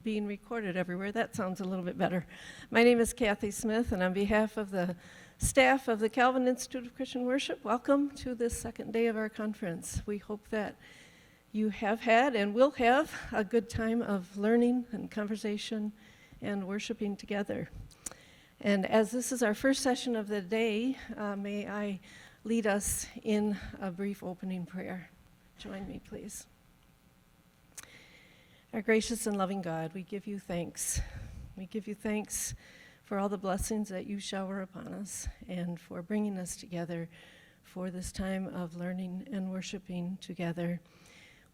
being recorded everywhere. That sounds a little bit better. My name is Kathy Smith, and on behalf of the staff of the Calvin Institute of Christian Worship, welcome to this second day of our conference. We hope that you have had and will have a good time of learning and conversation and worshiping together. And as this is our first session of the day, may I lead us in a brief opening prayer. Join me, please. Our gracious and loving God, we give you thanks. We give you thanks for all the blessings that you shower upon us and for bringing us together for this time of learning and worshiping together.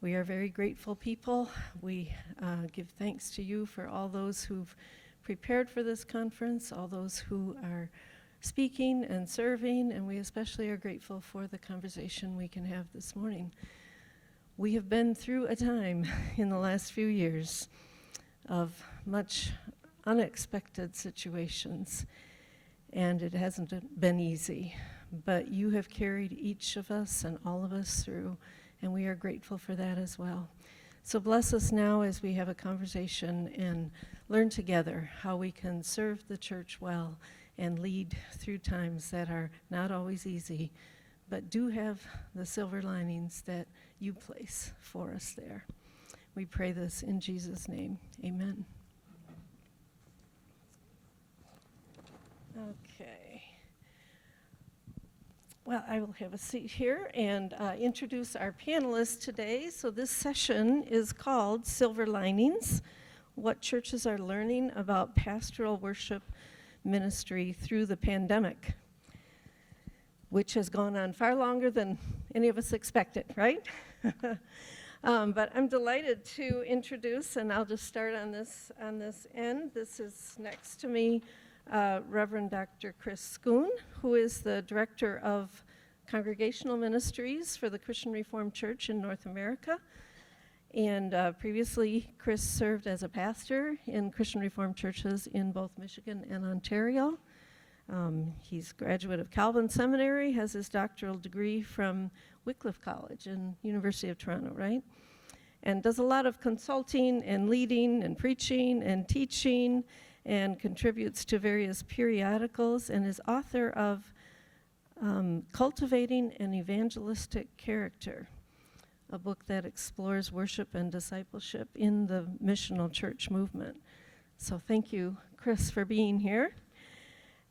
We are very grateful people. We give thanks to you for all those who've prepared for this conference, all those who are speaking and serving, and we especially are grateful for the conversation we can have this morning. We have been through a time in the last few years of much unexpected situations, and it hasn't been easy, but you have carried each of us and all of us through, and we are grateful for that as well. So bless us now as we have a conversation and learn together how we can serve the church well and lead through times that are not always easy, but do have the silver linings that you place for us there. We pray this in Jesus' name. Amen. Okay. Well, I will have a seat here and introduce our panelists today. So this session is called Silver Linings, What Churches Are Learning About Pastoral Worship Ministry Through the Pandemic, which has gone on far longer than any of us expected, right? But I'm delighted to introduce, and I'll just start on this end. This is next to me, Reverend Dr. Chris Schoon, who is the Director of Congregational Ministries for the Christian Reformed Church in North America. And previously, Chris served as a pastor in Christian Reformed churches in both Michigan and Ontario. He's a graduate of Calvin Seminary, has his doctoral degree from Wycliffe College and University of Toronto, right? And does a lot of consulting and leading and preaching and teaching and contributes to various periodicals and is author of Cultivating an Evangelistic Character, a book that explores worship and discipleship in the missional church movement. So thank you, Chris, for being here.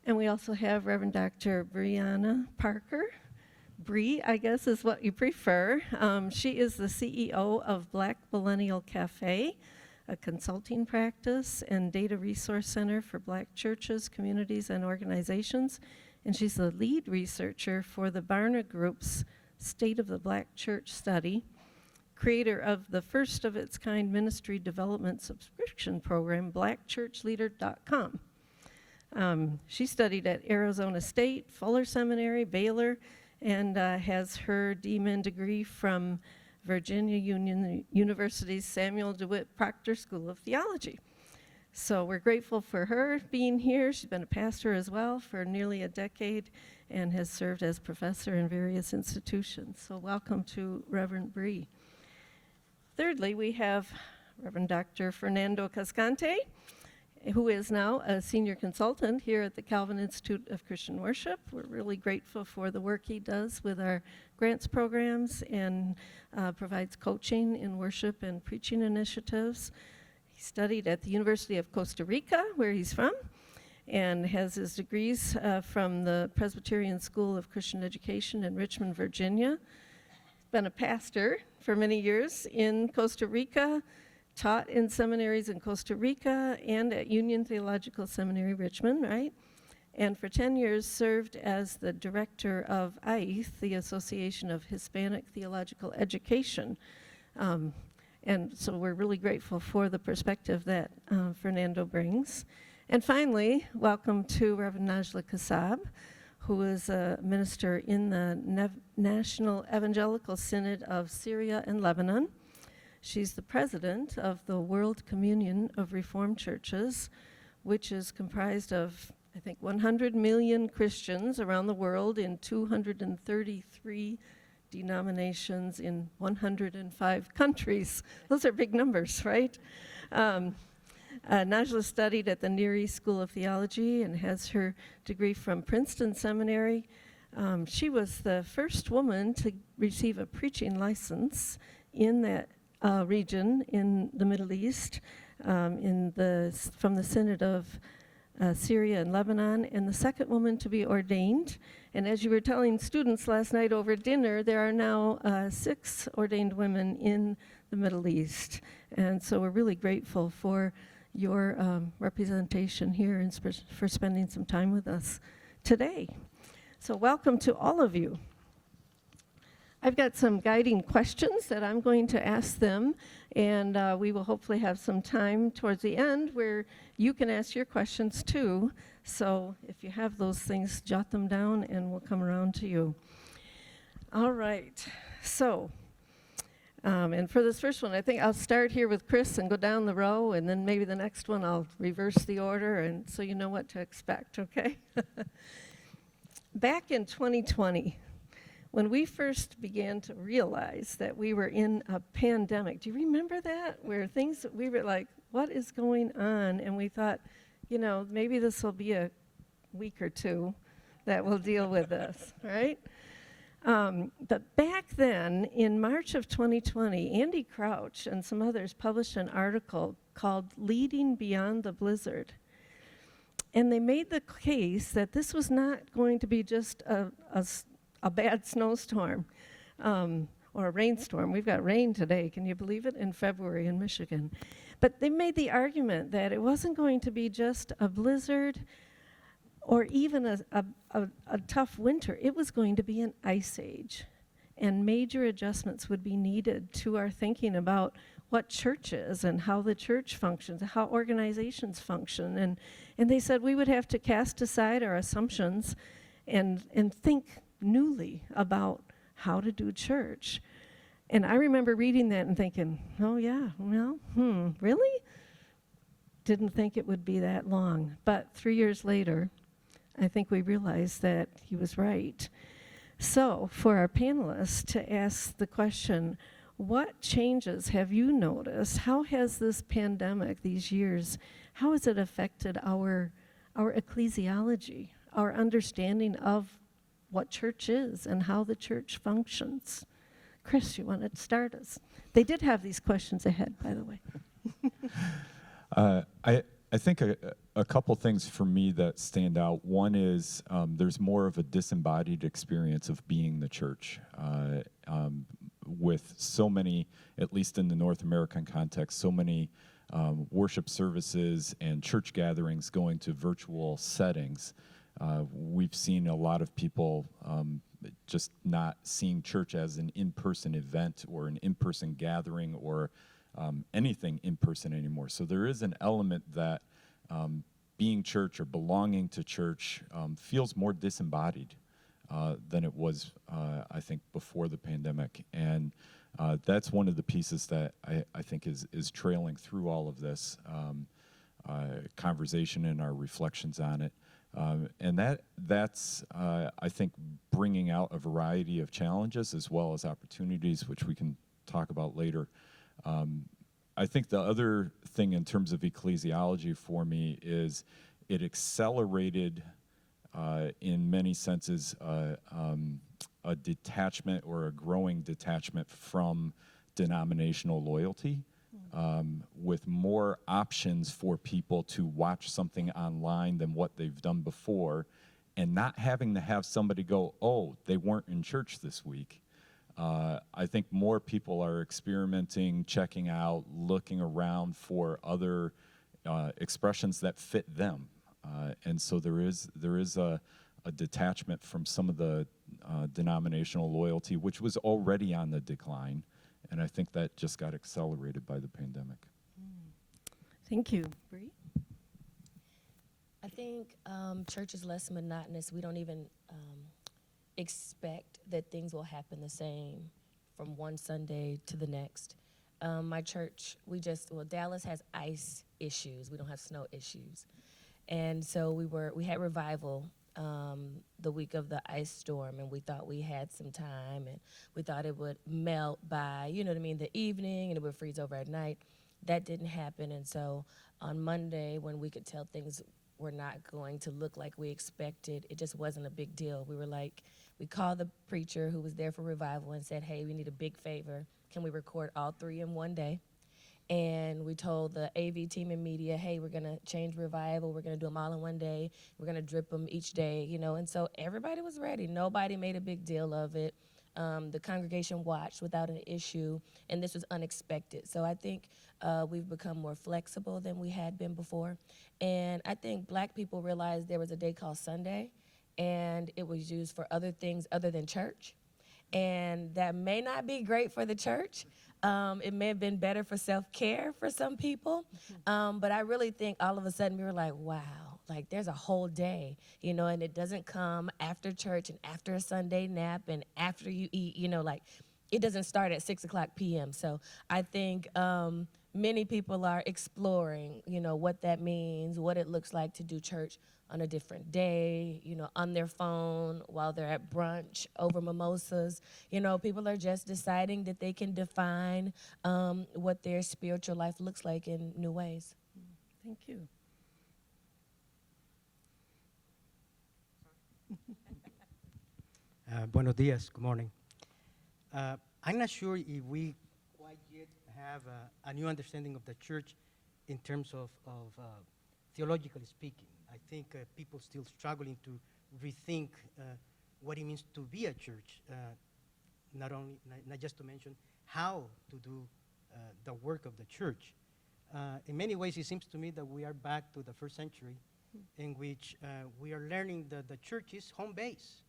And we also have Reverend Dr. Brianna Parker. Bree, I guess, is what you prefer. She is the CEO of Black Millennial Cafe, a consulting practice and data resource center for Black churches, communities, and organizations. And she's the lead researcher for the Barna Group's State of the Black Church study, creator of the first of its kind ministry development subscription program, blackchurchleader.com. She studied at Arizona State, Fuller Seminary, Baylor, and has her DMin degree from Virginia Union University's Samuel DeWitt Proctor School of Theology. So we're grateful for her being here. She's been a pastor as well for nearly a decade and has served as professor in various institutions. So welcome to Reverend Bree. Thirdly, we have Reverend Dr. Fernando Cascante, who is now a senior consultant here at the Calvin Institute of Christian Worship. We're really grateful for the work he does with our grants programs and provides coaching in worship and preaching initiatives. He studied at the University of Costa Rica, where he's from, and has his degrees from the Presbyterian School of Christian Education in Richmond, Virginia. He's been a pastor for many years in Costa Rica, taught in seminaries in Costa Rica and at Union Theological Seminary, Richmond, right? And for 10 years served as the director of AITH, the Association of Hispanic Theological Education. And so we're really grateful for the perspective that Fernando brings. And finally, welcome to Reverend Najla Kassab, who is a minister in the National Evangelical Synod of Syria and Lebanon. She's the president of the World Communion of Reformed Churches, which is comprised of, I think, 100 million Christians around the world in 233 denominations in 105 countries. Those are big numbers, right? Najla studied at the Near East School of Theology and has her degree from Princeton Seminary. She was the first woman to receive a preaching license in that region in the Middle East, from the Synod of Syria and Lebanon, and the second woman to be ordained. And as you were telling students last night over dinner, there are now 6 ordained women in the Middle East. And so we're really grateful for your representation here and for spending some time with us today. So welcome to all of you. I've got some guiding questions that I'm going to ask them, and we will hopefully have some time towards the end where you can ask your questions too. So if you have those things, jot them down and we'll come around to you. All right, so, and for this first one, I think I'll start here with Chris and go down the row, and then maybe the next one I'll reverse the order, and so you know what to expect, okay? Back in 2020, when we first began to realize that we were in a pandemic, do you remember that? Where we were like, what is going on? And we thought, maybe this will be a week or two that we'll deal with this, right? But back then, in March of 2020, Andy Crouch and some others published an article called Leading Beyond the Blizzard. And they made the case that this was not going to be just a bad snowstorm or a rainstorm. We've got rain today, can you believe it, in February in Michigan. But they made the argument that it wasn't going to be just a blizzard or even a tough winter. It was going to be an ice age, and major adjustments would be needed to our thinking about what church is and how the church functions, how organizations function. And they said we would have to cast aside our assumptions and think newly about how to do church. And I remember reading that and thinking, oh yeah, well, really? Didn't think it would be that long. But 3 years later, I think we realized that he was right. So for our panelists to ask the question, what changes have you noticed? How has this pandemic, these years, how has it affected our ecclesiology, our understanding of what church is and how the church functions? Chris, you want to start us? They did have these questions ahead, by the way. I think a couple things for me that stand out. One is there's more of a disembodied experience of being the church. With so many, at least in the North American context, so many worship services and church gatherings going to virtual settings. We've seen a lot of people just not seeing church as an in-person event or an in-person gathering or anything in-person anymore. So there is an element that being church or belonging to church feels more disembodied than it was, I think, before the pandemic. And that's one of the pieces that I think is trailing through all of this conversation and our reflections on it. And that's I think, bringing out a variety of challenges as well as opportunities, which we can talk about later. I think the other thing in terms of ecclesiology for me is it accelerated, in many senses, a detachment or a growing detachment from denominational loyalty, with more options for people to watch something online than what they've done before, and not having to have somebody go, oh, they weren't in church this week. I think more people are experimenting, checking out, looking around for other expressions that fit them. And so there is a detachment from some of the denominational loyalty, which was already on the decline. And I think that just got accelerated by the pandemic. Thank you. Bree? I think church is less monotonous. We don't even expect that things will happen the same from one Sunday to the next. My church, Dallas has ice issues. We don't have snow issues. And so we had revival the week of the ice storm, and we thought we had some time, and we thought it would melt by, the evening, and it would freeze over at night. that didn't happen. And so on Monday, when we could tell things were not going to look like we expected, it just wasn't a big deal. We were like, we called the preacher who was there for revival and said, hey, we need a big favor. Can we record all 3 in one day? And we told the AV team and media, hey, we're going to change revival. We're going to do them all in one day. We're going to drip them each day, you know. And so everybody was ready. Nobody made a big deal of it. The congregation watched without an issue, and this was unexpected. So I think we've become more flexible than we had been before. And I think black people realized there was a day called Sunday, and it was used for other things other than church. And that may not be great for the church. It may have been better for self-care for some people. But I really think all of a sudden we were like, wow, like there's a whole day, you know, and it doesn't come after church and after a Sunday nap and after you eat, you know, like it doesn't start at 6:00 p.m. So I think many people are exploring, you know, what that means, what it looks like to do church on a different day, you know, on their phone while they're at brunch over mimosas. You know, people are just deciding that they can define what their spiritual life looks like in new ways. Thank you. Buenos dias, good morning. I'm not sure if we quite yet have a new understanding of the church in terms of theologically speaking. I think people still struggling to rethink what it means to be a church, not just to mention how to do the work of the church. In many ways, it seems to me that we are back to the first century in which we are learning that the church is home base,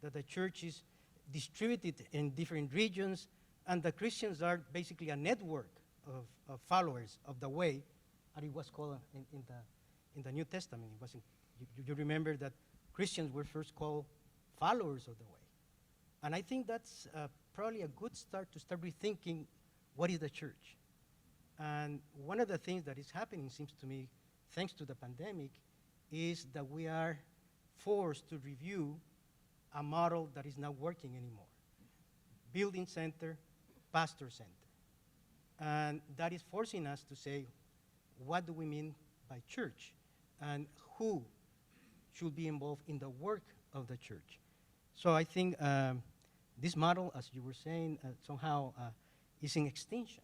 that the church is distributed in different regions, and the Christians are basically a network of followers of the way, and it was called in the New Testament. It wasn't. You remember that Christians were first called followers of the way, and I think that's probably a good start to start rethinking what is the church. And one of the things that is happening, seems to me, thanks to the pandemic, is that we are forced to review a model that is not working anymore. Building center, pastor center. And that is forcing us to say, what do we mean by church? And who should be involved in the work of the church? So I think this model, as you were saying, somehow is in extinction.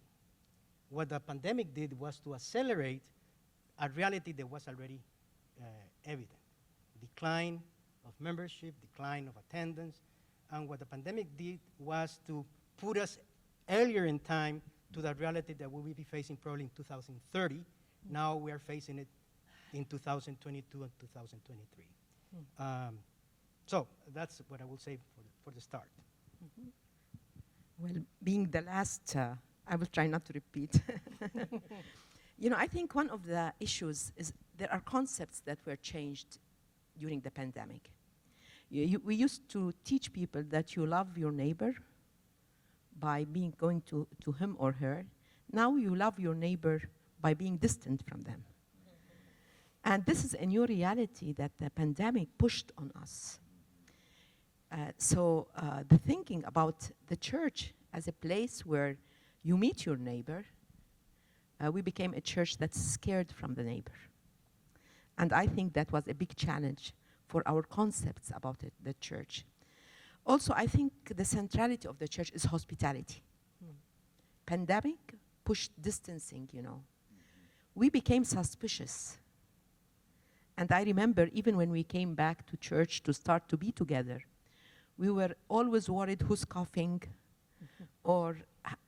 What the pandemic did was to accelerate a reality that was already evident. Decline of membership, decline of attendance, and what the pandemic did was to put us earlier in time to the reality that we will be facing probably in 2030. Now we are facing it in 2022 and 2023. So that's what I will say for the start. Well, being the last, I will try not to repeat. You know, I think one of the issues is there are concepts that were changed during the pandemic. We used to teach people that you love your neighbor by going to him or her. Now you love your neighbor by being distant from them. And this is a new reality that the pandemic pushed on us. So the thinking about the church as a place where you meet your neighbor, we became a church that's scared from the neighbor. And I think that was a big challenge for our concepts about the church. Also, I think the centrality of the church is hospitality. Pandemic pushed distancing, you know. We became suspicious. And I remember even when we came back to church to start to be together, we were always worried who's coughing, or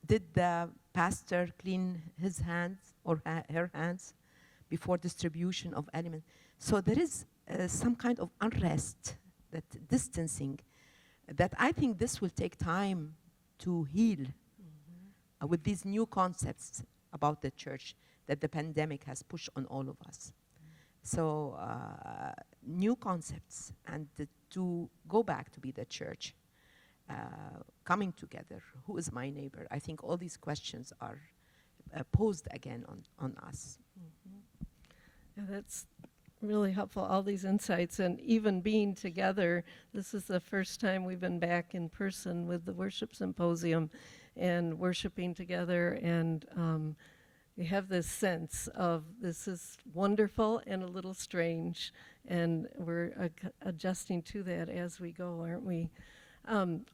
did the pastor clean his hands or her hands before distribution of elements. So there is some kind of unrest, that distancing, that I think this will take time to heal with these new concepts about the church that the pandemic has pushed on all of us. So new concepts, and to go back to be the church, coming together, who is my neighbor? I think all these questions are posed again on us. Yeah, that's really helpful, all these insights, and even being together. This is the first time we've been back in person with the worship symposium and worshiping together, and we have this sense of this is wonderful and a little strange, and we're adjusting to that as we go, aren't we?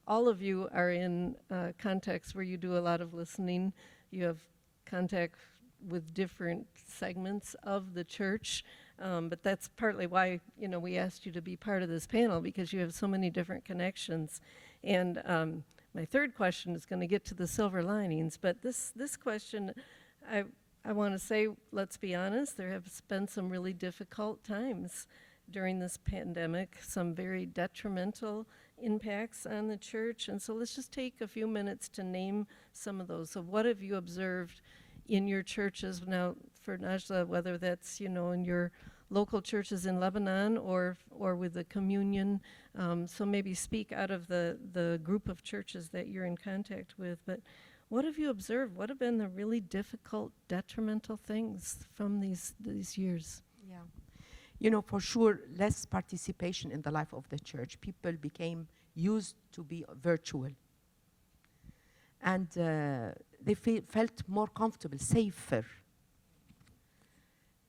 All of you are in contexts where you do a lot of listening. You have contact with different segments of the church, but that's partly why we asked you to be part of this panel, because you have so many different connections. And my third question is going to get to the silver linings, but this question, I want to say, let's be honest, there have been some really difficult times during this pandemic, some very detrimental impacts on the church. And so let's just take a few minutes to name some of those. So what have you observed in your churches now, for Najla, whether that's, in your local churches in Lebanon or with the communion? So maybe speak out of the group of churches that you're in contact with. But what have you observed? What have been the really difficult, detrimental things from these years? Yeah. For sure, less participation in the life of the church. People became used to be virtual. And they felt more comfortable, safer.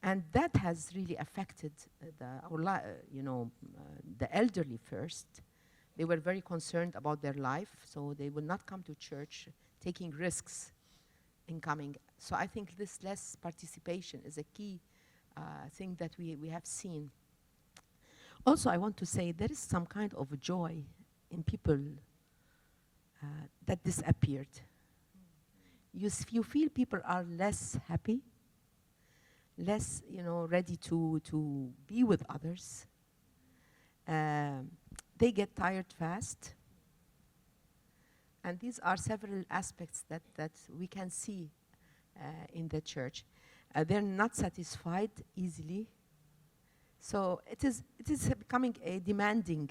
And that has really affected the elderly first. They were very concerned about their life, so they would not come to church, taking risks in coming. So I think this less participation is a key thing that we have seen. Also, I want to say there is some kind of joy in people that disappeared. You feel people are less happy, less, ready to be with others. They get tired fast. And these are several aspects that we can see in the church. They're not satisfied easily. So it is becoming a demanding,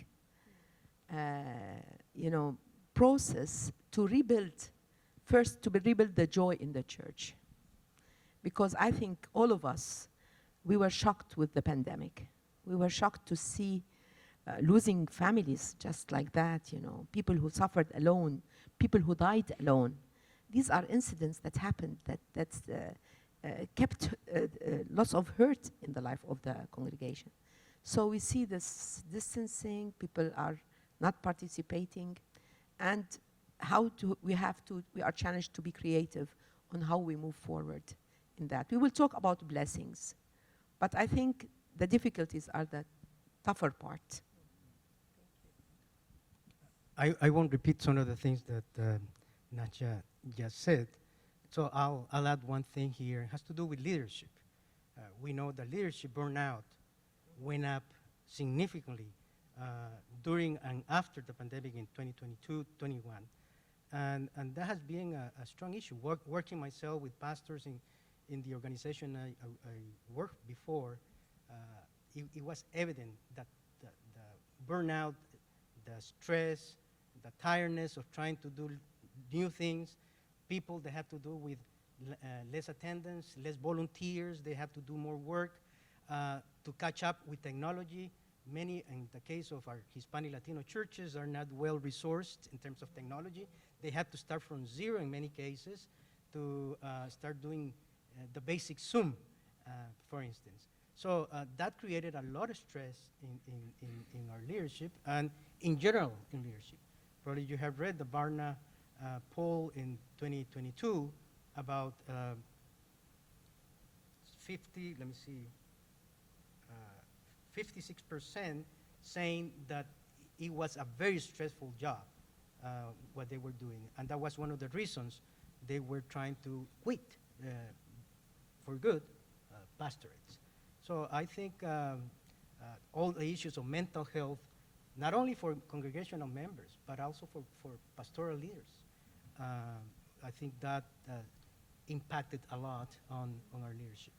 process to rebuild. First, to rebuild the joy in the church. Because I think all of us, we were shocked with the pandemic. We were shocked to see losing families just like that, people who suffered alone, people who died alone. These are incidents that happened that kept lots of hurt in the life of the congregation. So we see this distancing, people are not participating, and we are challenged to be creative on how we move forward in that. We will talk about blessings, but I think the difficulties are the tougher part. I won't repeat some of the things that Najla just said. So I'll add one thing here. It has to do with leadership. We know that leadership burnout went up significantly during and after the pandemic in 2022-21. And that has been a strong issue. Working myself with pastors in the organization I worked before, it was evident that the burnout, the stress, the tiredness of trying to do new things, people that have to do with less attendance, less volunteers, they have to do more work to catch up with technology. Many, in the case of our Hispanic Latino churches, are not well resourced in terms of technology. They have to start from zero in many cases to start doing the basic Zoom, for instance. So that created a lot of stress in our leadership and in general in leadership. Probably you have read the Barna poll in 2022 about 56% saying that it was a very stressful job, what they were doing. And that was one of the reasons they were trying to quit for good pastorates. So I think all the issues of mental health, not only for congregational members, but also for pastoral leaders, I think that impacted a lot on our leadership.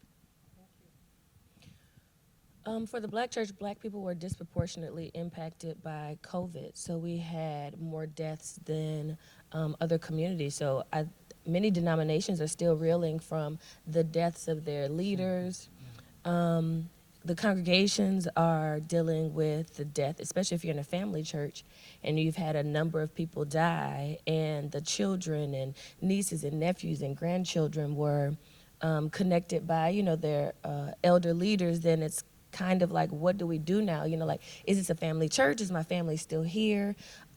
For the Black church, Black people were disproportionately impacted by COVID. So we had more deaths than other communities. So many denominations are still reeling from the deaths of their leaders. The congregations are dealing with the death, especially if you're in a family church and you've had a number of people die, and the children and nieces and nephews and grandchildren were connected by, their elder leaders, then it's kind of like, what do we do now? Like, is this a family church? Is my family still here?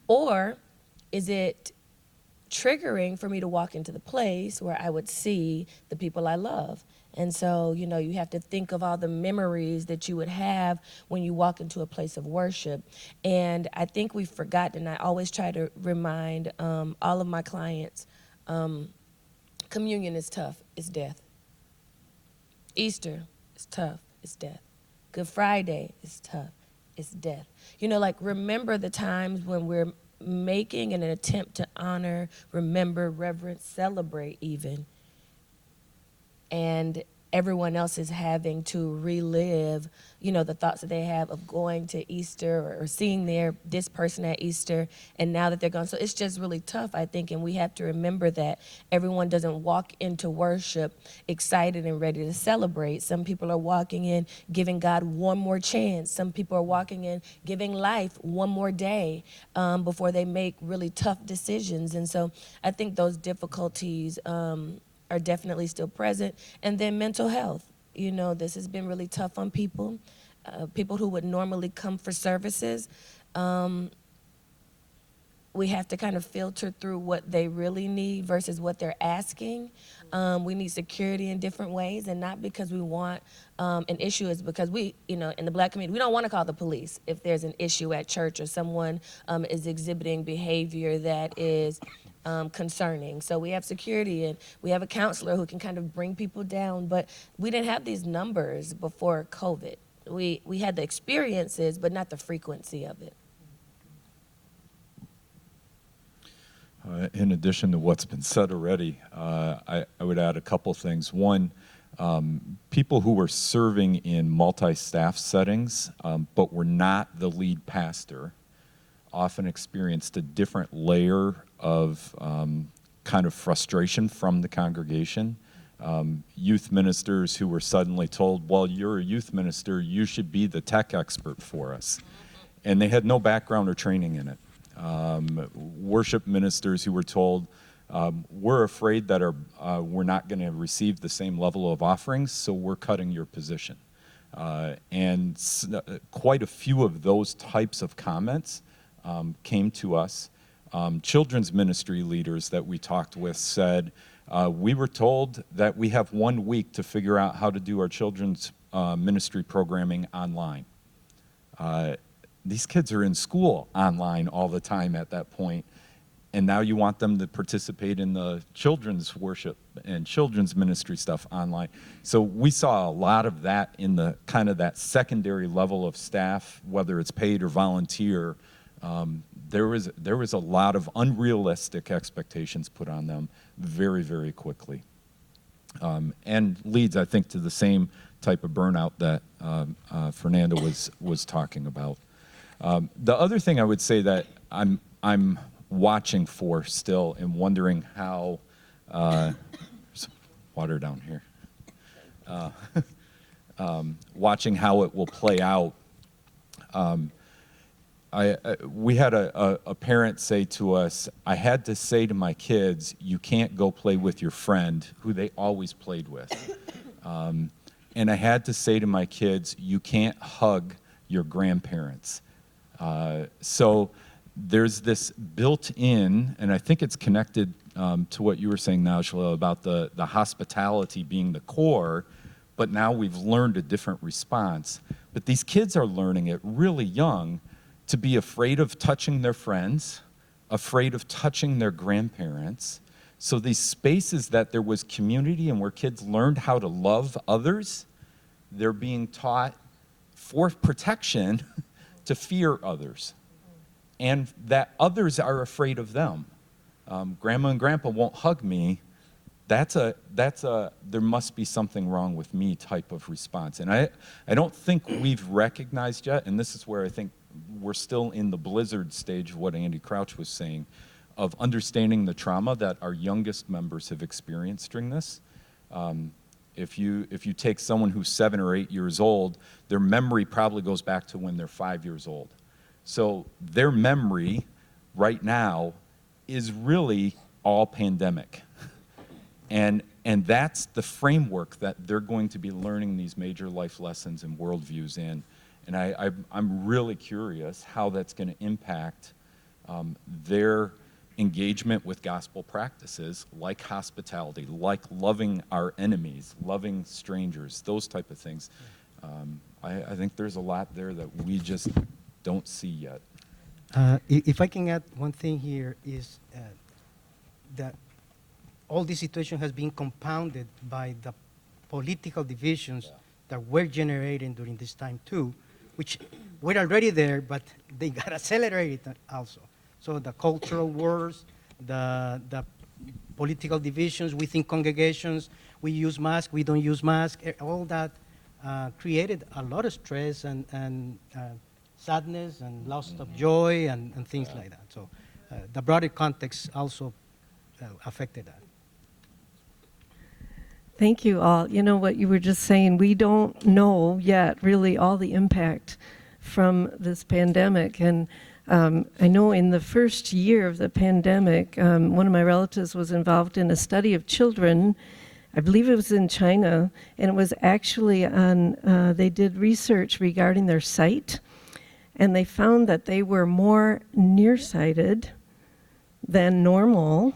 Or is it triggering for me to walk into the place where I would see the people I love? And so, you have to think of all the memories that you would have when you walk into a place of worship. And I think we've forgotten, I always try to remind all of my clients, communion is tough, it's death. Easter is tough, it's death. Good Friday is tough, it's death. Like, remember the times when we're making an attempt to honor, remember, reverence, celebrate even, and everyone else is having to relive, the thoughts that they have of going to Easter or seeing this person at Easter, and now that they're gone. So it's just really tough, I think, and we have to remember that everyone doesn't walk into worship excited and ready to celebrate. Some people are walking in giving God one more chance. Some people are walking in giving life one more day before they make really tough decisions. And so I think those difficulties are definitely still present. And then mental health. This has been really tough on people. People who would normally come for services, we have to kind of filter through what they really need versus what they're asking. We need security in different ways, and not because we want an issue, is because we, in the Black community, we don't want to call the police if there's an issue at church or someone is exhibiting behavior that is concerning. So we have security, and we have a counselor who can kind of bring people down, but we didn't have these numbers before COVID. We had the experiences, but not the frequency of it. In addition to what's been said already, I would add a couple things. One, people who were serving in multi-staff settings, but were not the lead pastor, often experienced a different layer of kind of frustration from the congregation. Youth ministers who were suddenly told, well, you're a youth minister, you should be the tech expert for us. And they had no background or training in it. Worship ministers who were told, we're afraid that we're not going to receive the same level of offerings, so we're cutting your position. And quite a few of those types of comments came to us. Children's ministry leaders that we talked with said, we were told that we have 1 week to figure out how to do our children's ministry programming online. These kids are in school online all the time at that point, and now you want them to participate in the children's worship and children's ministry stuff online. So we saw a lot of that in the kind of that secondary level of staff, whether it's paid or volunteer. There was a lot of unrealistic expectations put on them very, very quickly. And leads, I think, to the same type of burnout that Fernando was talking about. The other thing I would say that I'm watching for still and wondering how, water down here, watching how it will play out. We had a parent say to us, I had to say to my kids, you can't go play with your friend who they always played with. And I had to say to my kids, you can't hug your grandparents. So there's this built-in, and I think it's connected to what you were saying, Najla, about the hospitality being the core, but now we've learned a different response. But these kids are learning it really young to be afraid of touching their friends, afraid of touching their grandparents. So these spaces that there was community and where kids learned how to love others, they're being taught for protection to fear others, and that others are afraid of them. Grandma and grandpa won't hug me. That's a there must be something wrong with me type of response. And I don't think we've recognized yet, and this is where I think we're still in the blizzard stage of what Andy Crouch was saying, of understanding the trauma that our youngest members have experienced during this. If you take someone who's 7 or 8 years old, their memory probably goes back to when they're 5 years old. So their memory right now is really all pandemic. And And that's the framework that they're going to be learning these major life lessons and worldviews in. And I'm really curious how that's going to impact their engagement with gospel practices like hospitality, like loving our enemies, loving strangers, those type of things. I think there's a lot there that we just don't see yet. If I can add one thing here is that all this situation has been compounded by the political divisions that were generated during this time too, which were already there, but they got accelerated also. So the cultural wars, the political divisions within congregations, we use masks, we don't use masks, all that created a lot of stress and sadness and loss of joy and things like that. So the broader context also affected that. Thank you all. You know what you were just saying, we don't know yet really all the impact from this pandemic. And I know in the first year of the pandemic, one of my relatives was involved in a study of children. I believe it was in China, and it was actually on, they did research regarding their sight, and they found that they were more nearsighted than normal.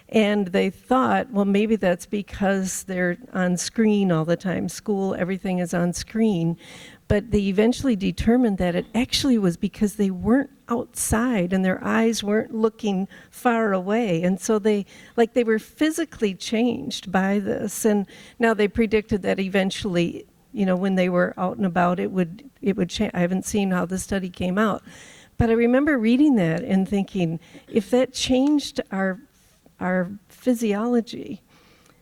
And they thought, well, maybe that's because they're on screen all the time. School, everything is on screen. But they eventually determined that it actually was because they weren't outside and their eyes weren't looking far away. And so they were physically changed by this. And now they predicted that eventually, you know, when they were out and about, it would change. I haven't seen how the study came out. But I remember reading that and thinking, if that changed our physiology,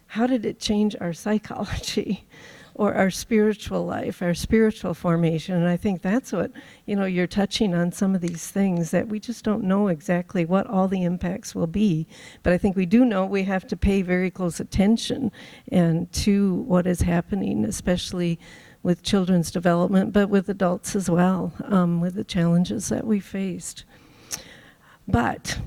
how did it change our psychology or our spiritual life, our spiritual formation? And I think that's what, you know, you're touching on some of these things that we just don't know exactly what all the impacts will be. But I think we do know we have to pay very close attention and to what is happening, especially with children's development, but with adults as well, with the challenges that we faced. But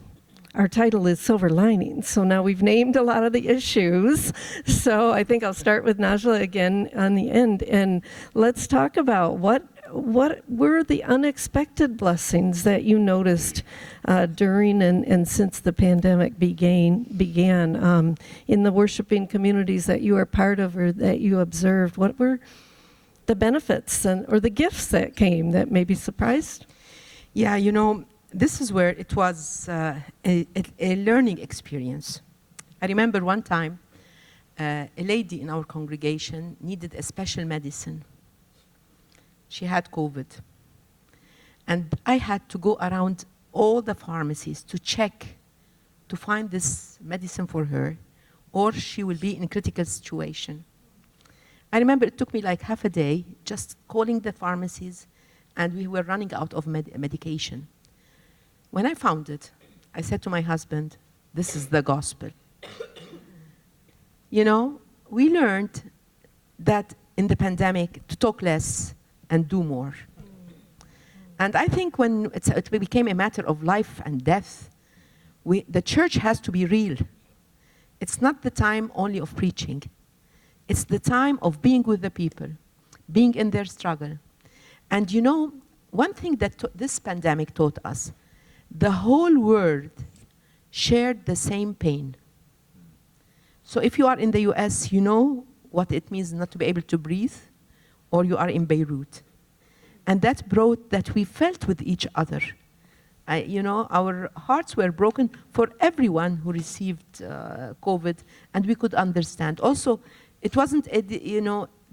our title is Silver Linings, so now we've named a lot of the issues. So I think I'll start with Najla again on the end, and let's talk about what were the unexpected blessings that you noticed during and since the pandemic began in the worshiping communities that you are part of or that you observed. What were the benefits or the gifts that came that maybe surprised? Yeah, you know, this is where it was a learning experience. I remember one time a lady in our congregation needed a special medicine. She had COVID. And I had to go around all the pharmacies to check to find this medicine for her, or she will be in a critical situation. I remember it took me like half a day just calling the pharmacies, and we were running out of medication. When I found it, I said to my husband, this is the gospel. You know, we learned that in the pandemic to talk less and do more. And I think when it became a matter of life and death, the church has to be real. It's not the time only of preaching. It's the time of being with the people, being in their struggle. And you know, one thing that this pandemic taught us, the whole world shared the same pain. So if you are in the US, you know what it means not to be able to breathe, or you are in Beirut. And that brought that we felt with each other. You know, our hearts were broken for everyone who received COVID, and we could understand. Also, it wasn't a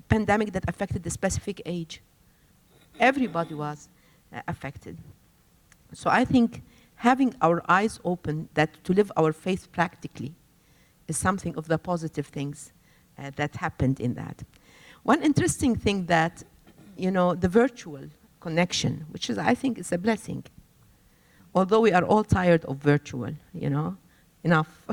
pandemic that affected a specific age. Everybody was affected. So I think having our eyes open, that to live our faith practically, is something of the positive things that happened in that. One interesting thing that, you know, the virtual connection, which is, I think, is a blessing. Although we are all tired of virtual, you know, enough.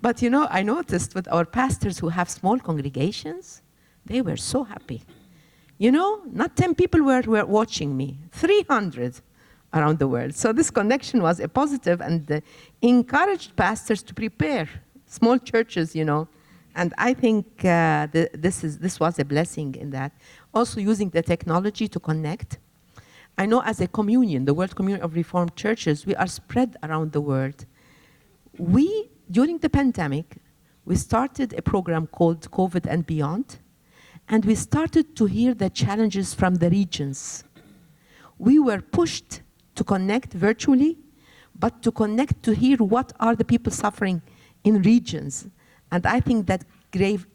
But, you know, I noticed with our pastors who have small congregations, they were so happy. You know, not 10 people were watching me, 300 around the world. So this connection was a positive, and encouraged pastors to prepare small churches, you know. And I think this was a blessing in that. Also using the technology to connect. I know as a communion, the World Communion of Reformed Churches, we are spread around the world. During the pandemic, we started a program called COVID and Beyond, and we started to hear the challenges from the regions. We were pushed to connect virtually, but to connect to hear what are the people suffering in regions. And I think that gave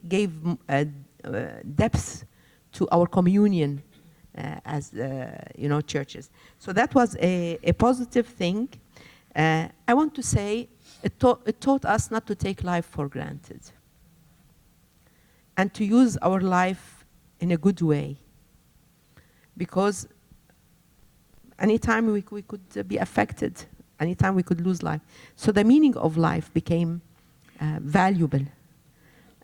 depth to our communion as churches. So that was a positive thing. I want to say it taught us not to take life for granted and to use our life in a good way, because anytime we could be affected, anytime we could lose life. So the meaning of life became valuable,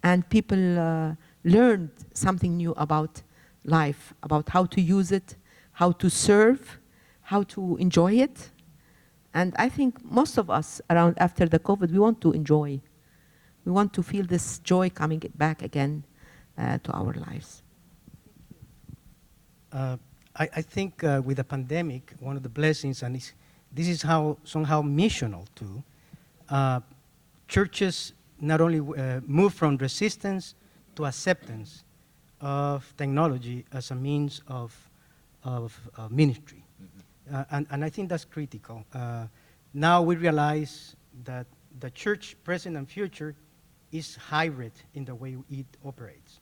and people learned something new about life, about how to use it, how to serve, how to enjoy it. And I think most of us around after the COVID, we want to enjoy. We want to feel this joy coming back again to our lives. I think with the pandemic, one of the blessings, and this is how somehow missional too, churches not only move from resistance to acceptance of technology as a means of ministry. And I think that's critical. Now we realize that the church, present and future, is hybrid in the way it operates,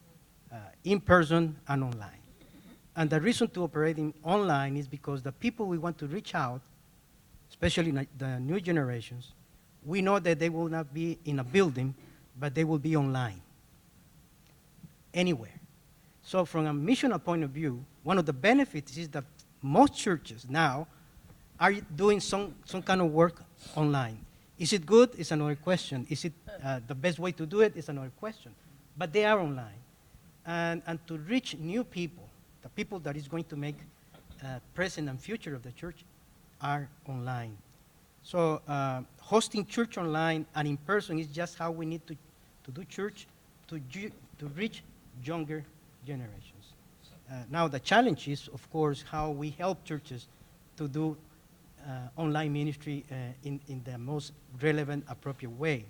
in person and online. And the reason to operating online is because the people we want to reach out, especially the new generations, we know that they will not be in a building, but they will be online, anywhere. So from a missional point of view, one of the benefits is that most churches now are doing some kind of work online. Is it good? Is another question. Is it the best way to do it? Is another question. But they are online. And to reach new people, the people that is going to make present and future of the church, are online. So hosting church online and in person is just how we need to do church to reach younger generations. Now the challenge is, of course, how we help churches to do online ministry in the most relevant, appropriate way.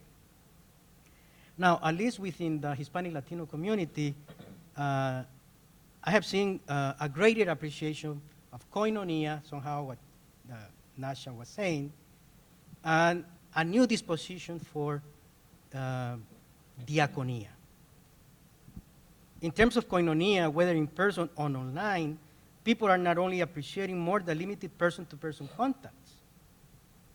Now, at least within the Hispanic Latino community, I have seen a greater appreciation of koinonia, somehow what Najla was saying, and a new disposition for diaconia. In terms of koinonia, whether in person or online, people are not only appreciating more the limited person-to-person contacts,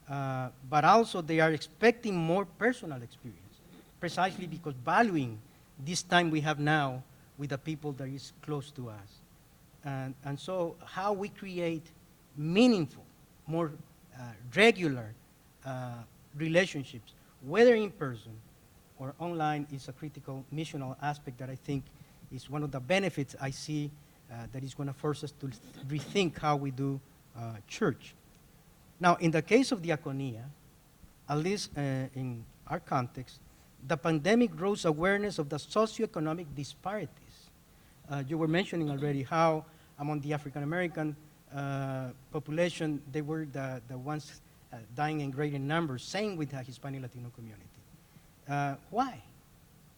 but also they are expecting more personal experience, precisely because valuing this time we have now with the people that is close to us. And so how we create meaningful, more regular relationships, whether in person or online, is a critical missional aspect that I think is one of the benefits I see that is going to force us to rethink how we do church. Now, in the case of diaconia, at least in our context, the pandemic rose awareness of the socioeconomic disparities. You were mentioning already how among the African American population, they were the ones dying in greater numbers, same with the Hispanic Latino community. Why?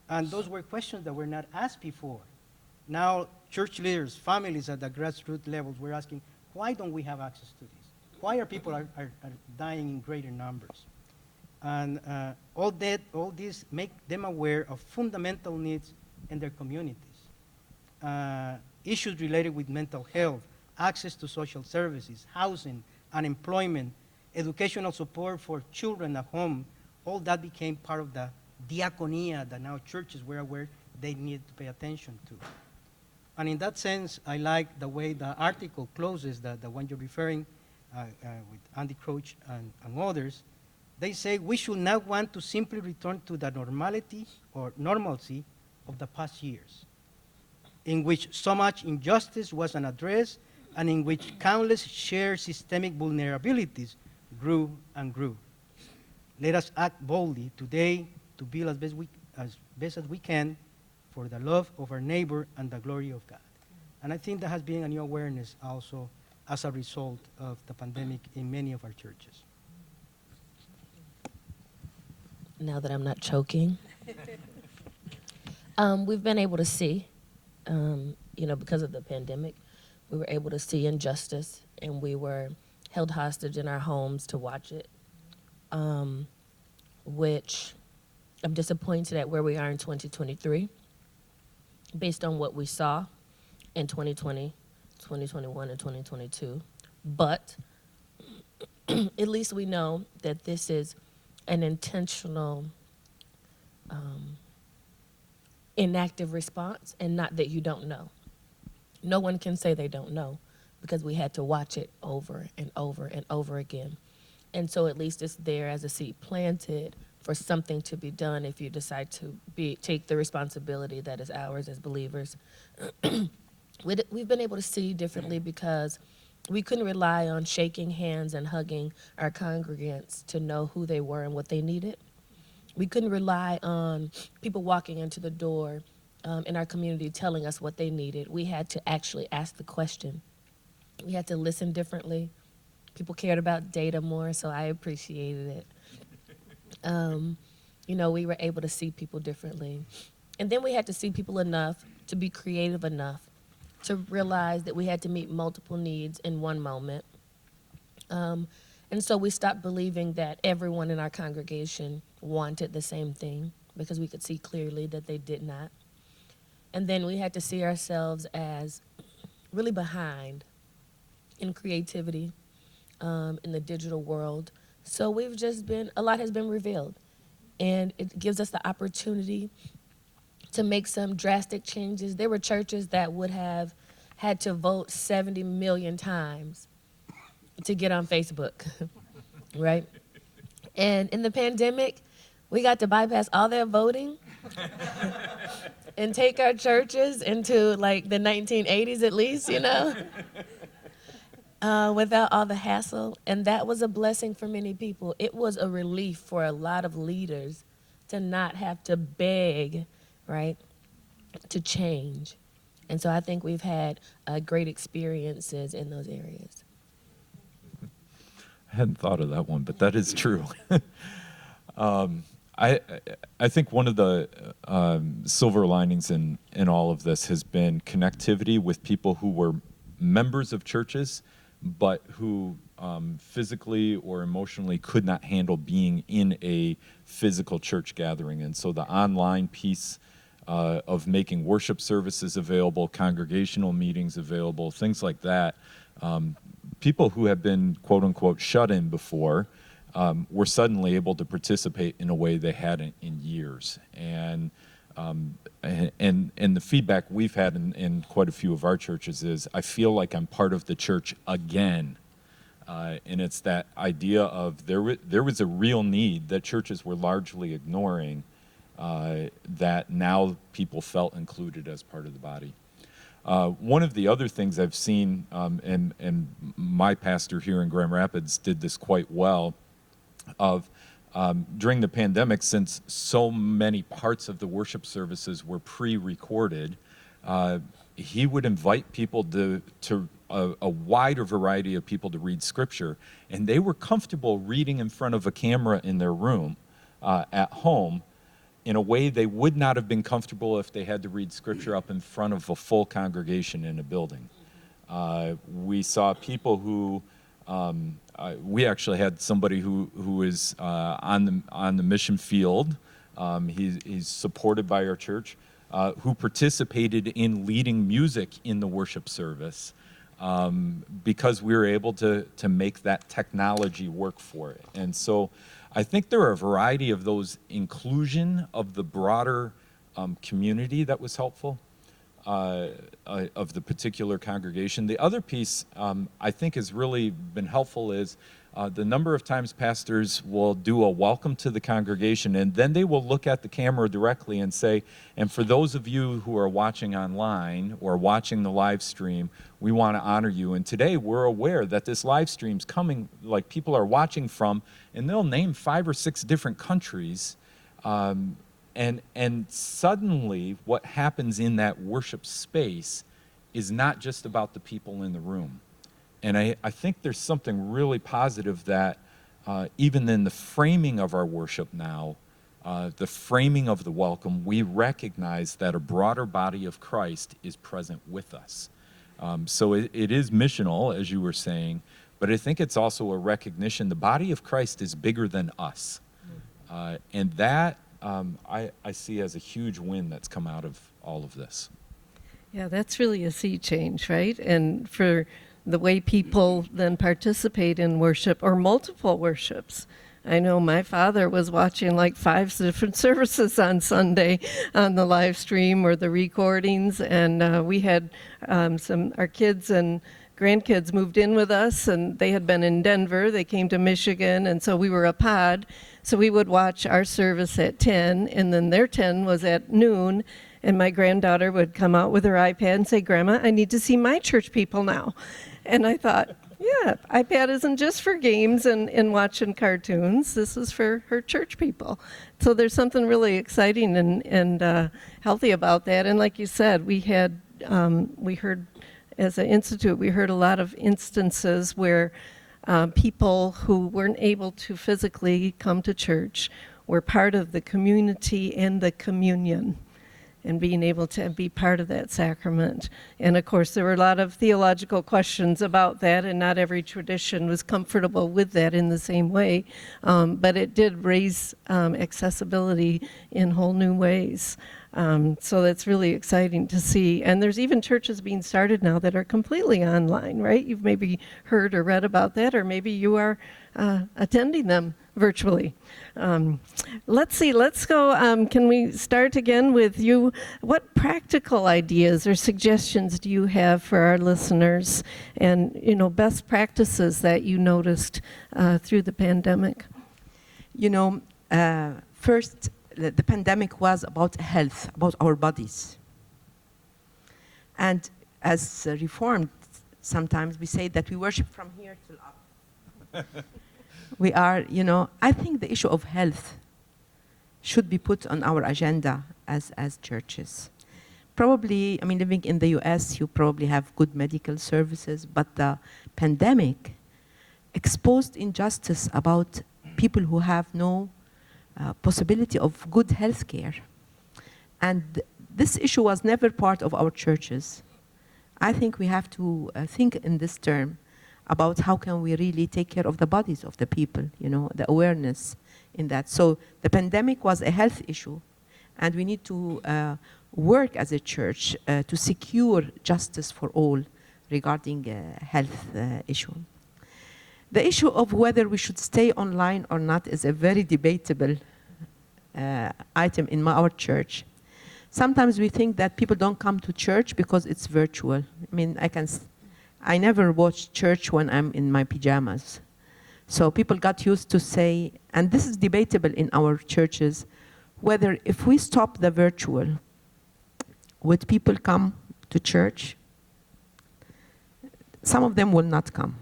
And those were questions that were not asked before. Now, church leaders, families at the grassroots levels were asking, why don't we have access to this? Why are people are dying in greater numbers? And all this make them aware of fundamental needs in their communities. Issues related with mental health, access to social services, housing, unemployment, educational support for children at home, all that became part of the diaconia that now churches were aware they need to pay attention to. And in that sense, I like the way the article closes, the one you're referring with Andy Crouch and others. They say we should not want to simply return to the normality or normalcy of the past years, in which so much injustice was unaddressed and in which countless shared systemic vulnerabilities grew and grew. Let us act boldly today to build as best as we can for the love of our neighbor and the glory of God. And I think there has been a new awareness also as a result of the pandemic in many of our churches. Now that I'm not choking. We've been able to see, because of the pandemic, we were able to see injustice, and we were held hostage in our homes to watch it, which I'm disappointed at where we are in 2023, based on what we saw in 2020, 2021, and 2022. But at least we know that this is an intentional, inactive response, and not that you don't know. No one can say they don't know, because we had to watch it over and over and over again. And so at least it's there as a seed planted for something to be done if you decide to take the responsibility that is ours as believers. We've been able to see differently because we couldn't rely on shaking hands and hugging our congregants to know who they were and what they needed. We couldn't rely on people walking into the door in our community telling us what they needed. We had to actually ask the question. We had to listen differently. People cared about data more, so I appreciated it. We were able to see people differently. And then we had to see people enough to be creative enough to realize that we had to meet multiple needs in one moment. And so we stopped believing that everyone in our congregation wanted the same thing, because we could see clearly that they did not. And then we had to see ourselves as really behind in creativity, in the digital world. So a lot has been revealed. And it gives us the opportunity to make some drastic changes. There were churches that would have had to vote 70 million times to get on Facebook, right? And in the pandemic, we got to bypass all that voting and take our churches into like the 1980s at least, without all the hassle. And that was a blessing for many people. It was a relief for a lot of leaders to not have to beg, right, to change. And so I think we've had great experiences in those areas. I hadn't thought of that one, but that is true. I think one of the silver linings in all of this has been connectivity with people who were members of churches, but who physically or emotionally could not handle being in a physical church gathering. And so the online piece of making worship services available, congregational meetings available, things like that, people who have been quote unquote shut in before were suddenly able to participate in a way they hadn't in years. And the feedback we've had in quite a few of our churches is, I feel like I'm part of the church again. And it's that idea of there was a real need that churches were largely ignoring, that now people felt included as part of the body. One of the other things I've seen, and my pastor here in Grand Rapids did this quite well, during the pandemic, since so many parts of the worship services were pre-recorded, he would invite people to a wider variety of people to read scripture, and they were comfortable reading in front of a camera in their room at home in a way they would not have been comfortable if they had to read scripture up in front of a full congregation in a building. We saw people who we actually had somebody who is on the mission field. He's supported by our church, who participated in leading music in the worship service, because we were able to make that technology work for it. And so I think there are a variety of those inclusion of the broader community that was helpful, of the particular congregation. The other piece I think has really been helpful is the number of times pastors will do a welcome to the congregation, and then they will look at the camera directly and say, and for those of you who are watching online or watching the live stream, we want to honor you. And today we're aware that this live stream's coming, like people are watching from, and they'll name 5 or 6 different countries And suddenly, what happens in that worship space is not just about the people in the room. And I think there's something really positive that even in the framing of our worship now, the framing of the welcome, we recognize that a broader body of Christ is present with us. So it is missional, as you were saying, but I think it's also a recognition the body of Christ is bigger than us. And that I see as a huge win that's come out of all of this. Yeah, that's really a sea change, right? And for the way people then participate in worship or multiple worships. I know my father was watching like 5 different services on Sunday on the live stream or the recordings, and we had our kids and grandkids moved in with us, and they had been in Denver. They came to Michigan, and so we were a pod. So we would watch our service at 10, and then their 10 was at noon, and my granddaughter would come out with her iPad and say, "Grandma, I need to see my church people now." And I thought, yeah, iPad isn't just for games and watching cartoons. This is for her church people. So there's something really exciting and healthy about that. And like you said, we heard, as an institute, we heard a lot of instances where people who weren't able to physically come to church were part of the community and the communion, and being able to be part of that sacrament. And of course, there were a lot of theological questions about that, and not every tradition was comfortable with that in the same way. But it did raise accessibility in whole new ways. So that's really exciting to see. And there's even churches being started now that are completely online, right? You've maybe heard or read about that, or maybe you are attending them virtually. Let's see, let's go, can we start again with you? What practical ideas or suggestions do you have for our listeners, and best practices that you noticed through the pandemic? First, the pandemic was about health, about our bodies. And as Reformed, sometimes we say that we worship from here till up. We are, I think the issue of health should be put on our agenda as churches. Probably, living in the US, you probably have good medical services, but the pandemic exposed injustice about people who have no possibility of good health care. And this issue was never part of our churches. I think we have to think in this term about how can we really take care of the bodies of the people, the awareness in that. So the pandemic was a health issue, and we need to work as a church to secure justice for all regarding health issue. The issue of whether we should stay online or not is a very debatable item in our church. Sometimes we think that people don't come to church because it's virtual. I never watch church when I'm in my pajamas. So people got used to say, and this is debatable in our churches, whether if we stop the virtual, would people come to church? Some of them will not come.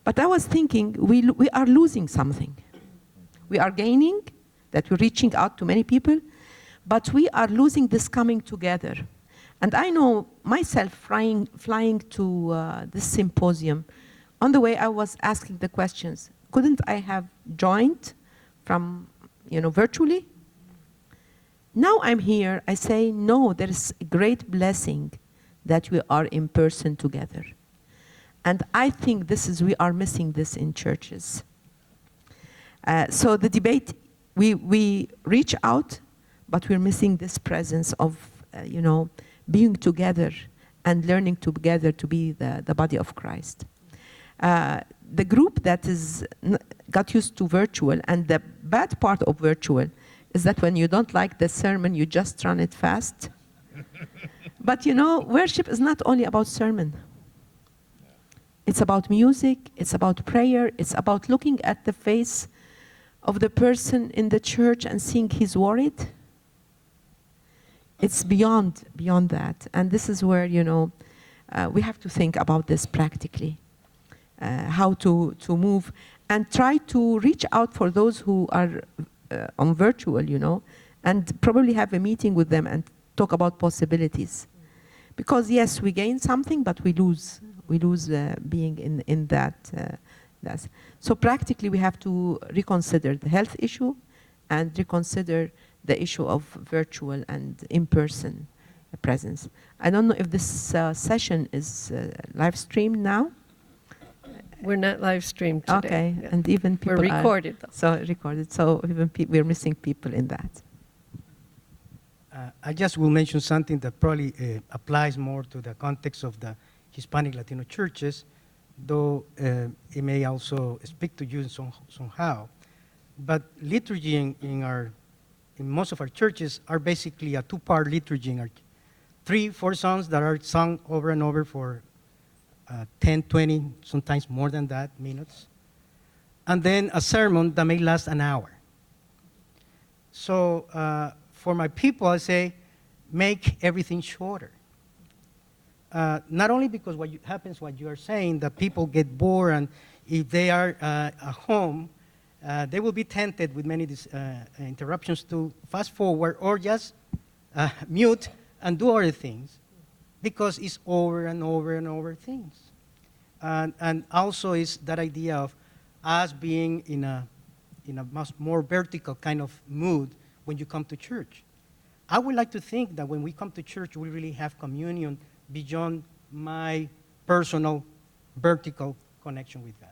But I was thinking, we are losing something. We are gaining, that we're reaching out to many people, but we are losing this coming together. And I know myself flying to this symposium, on the way I was asking the questions, couldn't I have joined from, virtually? Now I'm here, I say, no, there is a great blessing that we are in person together. And I think we are missing this in churches. So the debate, we reach out, but we're missing this presence of, being together and learning together to be the body of Christ. The group that got used to virtual, and the bad part of virtual is that when you don't like the sermon, you just run it fast. But worship is not only about sermon. It's about music, it's about prayer, it's about looking at the face of the person in the church and seeing he's worried. It's beyond that. And this is where, we have to think about this practically, how to move and try to reach out for those who are on virtual, you know, and probably have a meeting with them and talk about possibilities. Because yes, we gain something, but we lose being in that. So practically, we have to reconsider the health issue and reconsider the issue of virtual and in-person presence. I don't know if this session is live streamed now. We're not live streamed today. Okay, Yeah. and even people We're recorded, though. so recorded. So even we're missing people in that. I just will mention something that probably applies more to the context of the Hispanic Latino churches, though it may also speak to you somehow. But liturgy in most of our churches are basically a two-part liturgy. In our 3-4 songs that are sung over and over for 10, 20, sometimes more than that minutes. And then a sermon that may last an hour. So for my people, I say, make everything shorter. Not only because what you are saying, that people get bored, and if they are at home, they will be tempted with many interruptions to fast forward or just mute and do other things, because it's over and over and over things. And also is that idea of us being in a much more vertical kind of mood when you come to church. I would like to think that when we come to church, we really have communion beyond my personal vertical connection with God.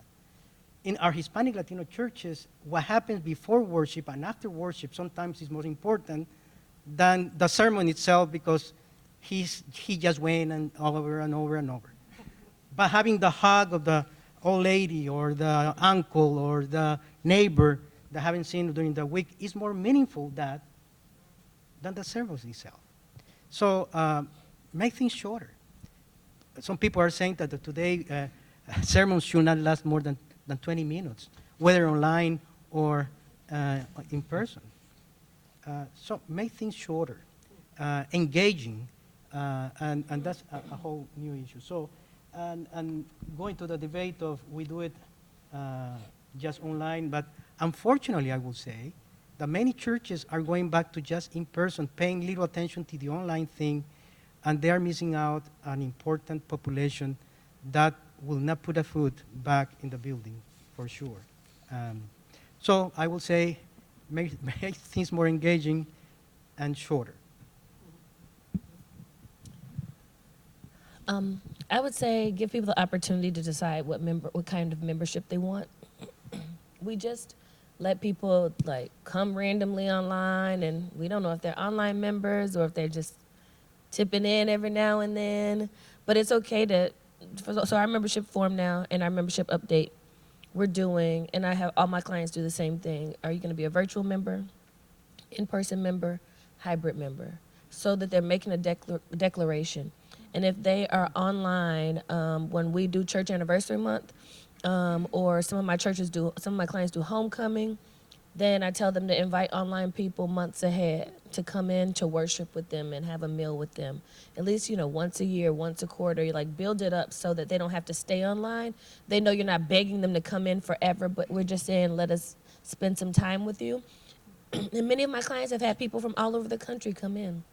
In our Hispanic Latino churches, what happens before worship and after worship sometimes is more important than the sermon itself, because he just went and over and over and over. But having the hug of the old lady or the uncle or the neighbor that I haven't seen during the week is more meaningful than the service itself. So make things shorter. Some people are saying that today sermons should not last more than 20 minutes, whether online or in person. So make things shorter, engaging, and that's a whole new issue. So, and going to the debate of we do it just online, but unfortunately I will say that many churches are going back to just in person, paying little attention to the online thing, and they are missing out an important population that will not put a foot back in the building, for sure. So I will say, make things more engaging and shorter. I would say give people the opportunity to decide what kind of membership they want. We just let people like come randomly online, and we don't know if they're online members or if they're just tipping in every now and then. But it's okay to, so our membership form now and our membership update we're doing, and I have all my clients do the same thing. Are you going to be a virtual member, in-person member, hybrid member? So that they're making a declaration. And if they are online, when we do church anniversary month, or some of my clients do homecoming, then I tell them to invite online people months ahead to come in to worship with them and have a meal with them. At least, once a year, once a quarter, you like build it up so that they don't have to stay online. They know you're not begging them to come in forever, but we're just saying, let us spend some time with you. And many of my clients have had people from all over the country come in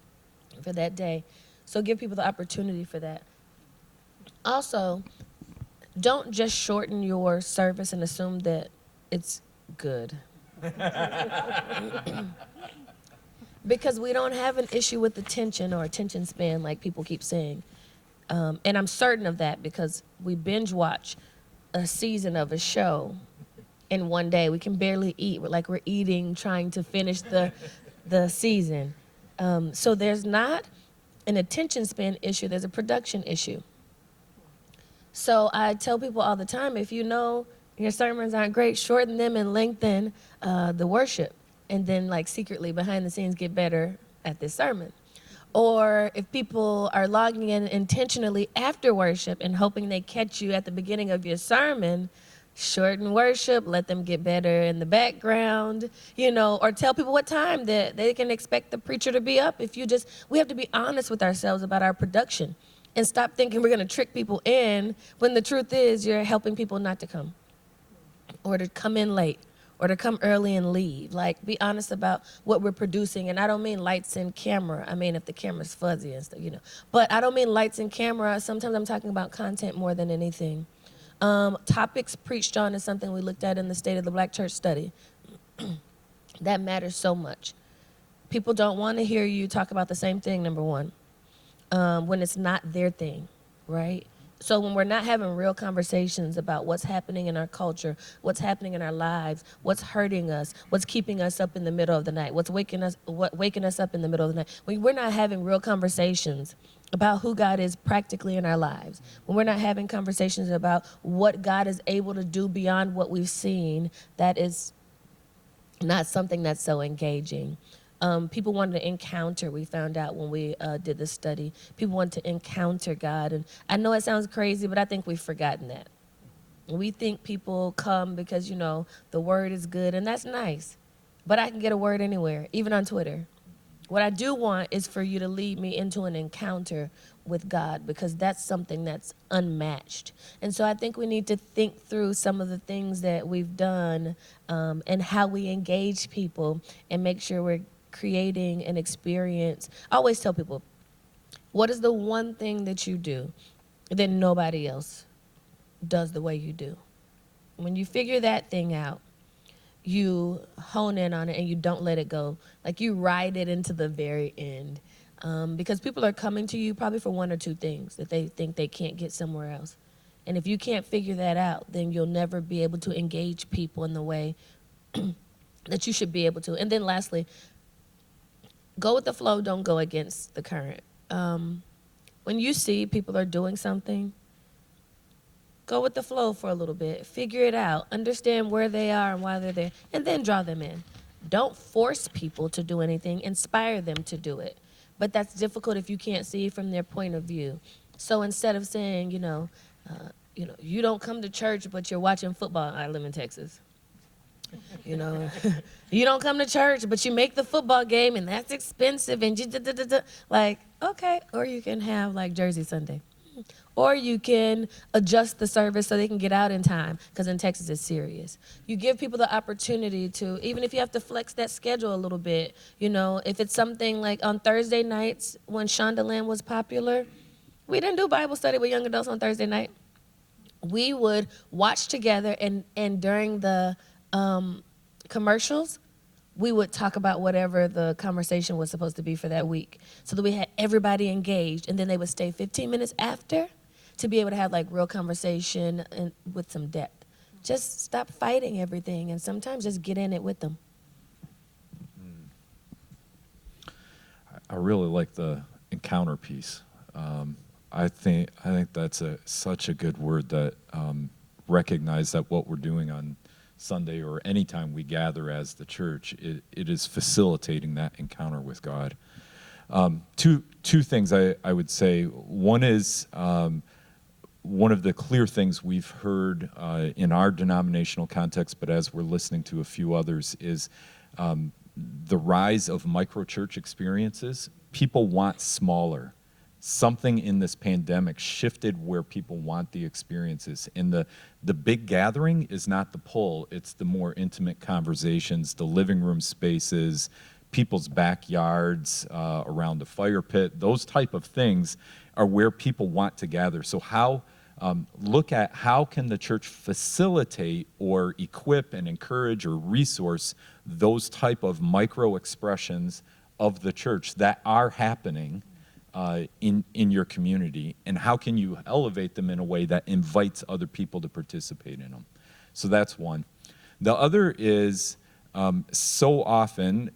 for that day. So give people the opportunity for that. Also, don't just shorten your service and assume that it's good. Because we don't have an issue with attention or attention span like people keep saying. And I'm certain of that because we binge watch a season of a show in one day. We can barely eat. We're eating, trying to finish the season. So there's not an attention span issue, there's a production issue. So I tell people all the time, if you know your sermons aren't great, shorten them and lengthen the worship, and then secretly behind the scenes get better at this sermon. Or if people are logging in intentionally after worship and hoping they catch you at the beginning of your sermon, shorten worship, let them get better in the background, or tell people what time that they can expect the preacher to be up. We have to be honest with ourselves about our production and stop thinking we're going to trick people in when the truth is you're helping people not to come or to come in late or to come early and leave. Like, be honest about what we're producing. And I don't mean lights and camera. I mean, if the camera's fuzzy and stuff, you know. But I don't mean lights and camera. Sometimes I'm talking about content more than anything. Topics preached on is something we looked at in the State of the Black Church study. That matters so much. People don't want to hear you talk about the same thing, number one, when it's not their thing, right? So when we're not having real conversations about what's happening in our culture, what's happening in our lives, what's hurting us, what's keeping us up in the middle of the night, what's waking us up in the middle of the night, when we're not having real conversations about who God is practically in our lives, when we're not having conversations about what God is able to do beyond what we've seen, that is not something that's so engaging. People wanted to encounter, we found out when we did this study, people want to encounter God. And I know it sounds crazy, but I think we've forgotten that. We think people come because, you know, the word is good, and that's nice. But I can get a word anywhere, even on Twitter. What I do want is for you to lead me into an encounter with God, because that's something that's unmatched. And so I think we need to think through some of the things that we've done and how we engage people and make sure we're creating an experience. I always tell people, what is the one thing that you do that nobody else does the way you do? When you figure that thing out, you hone in on it and you don't let it go. Like, you ride it into the very end. Because people are coming to you probably for one or two things that they think they can't get somewhere else. And if you can't figure that out, then you'll never be able to engage people in the way that you should be able to. And then lastly, go with the flow, don't go against the current. When you see people are doing something, go with the flow for a little bit, figure it out, understand where they are and why they're there, and then draw them in. Don't force people to do anything, inspire them to do it. But that's difficult if you can't see from their point of view. So instead of saying, you don't come to church, but you're watching football. I live in Texas. You know, you don't come to church, but you make the football game, and that's expensive. And like, okay. Or you can have like Jersey Sunday. Or you can adjust the service so they can get out in time, because in Texas it's serious. You give people the opportunity to, even if you have to flex that schedule a little bit, you know, if it's something like on Thursday nights when Shondaland was popular, we didn't do Bible study with young adults on Thursday night. We would watch together, and during the commercials, we would talk about whatever the conversation was supposed to be for that week, so that we had everybody engaged, and then they would stay 15 minutes after to be able to have like real conversation and with some depth. Just stop fighting everything, and sometimes just get in it with them. I really like the encounter piece. I think that's such a good word, that recognize that what we're doing on Sunday or anytime we gather as the church, it is facilitating that encounter with God. Two things I would say. One is one of the clear things we've heard in our denominational context, but as we're listening to a few others, is the rise of micro-church experiences. People want smaller. Something in this pandemic shifted where people want the experiences. And the big gathering is not the pull, it's the more intimate conversations, the living room spaces, people's backyards, around the fire pit. Those type of things are where people want to gather. So look at how can the church facilitate or equip and encourage or resource those type of micro expressions of the church that are happening in your community, and how can you elevate them in a way that invites other people to participate in them. So that's one. The other is, so often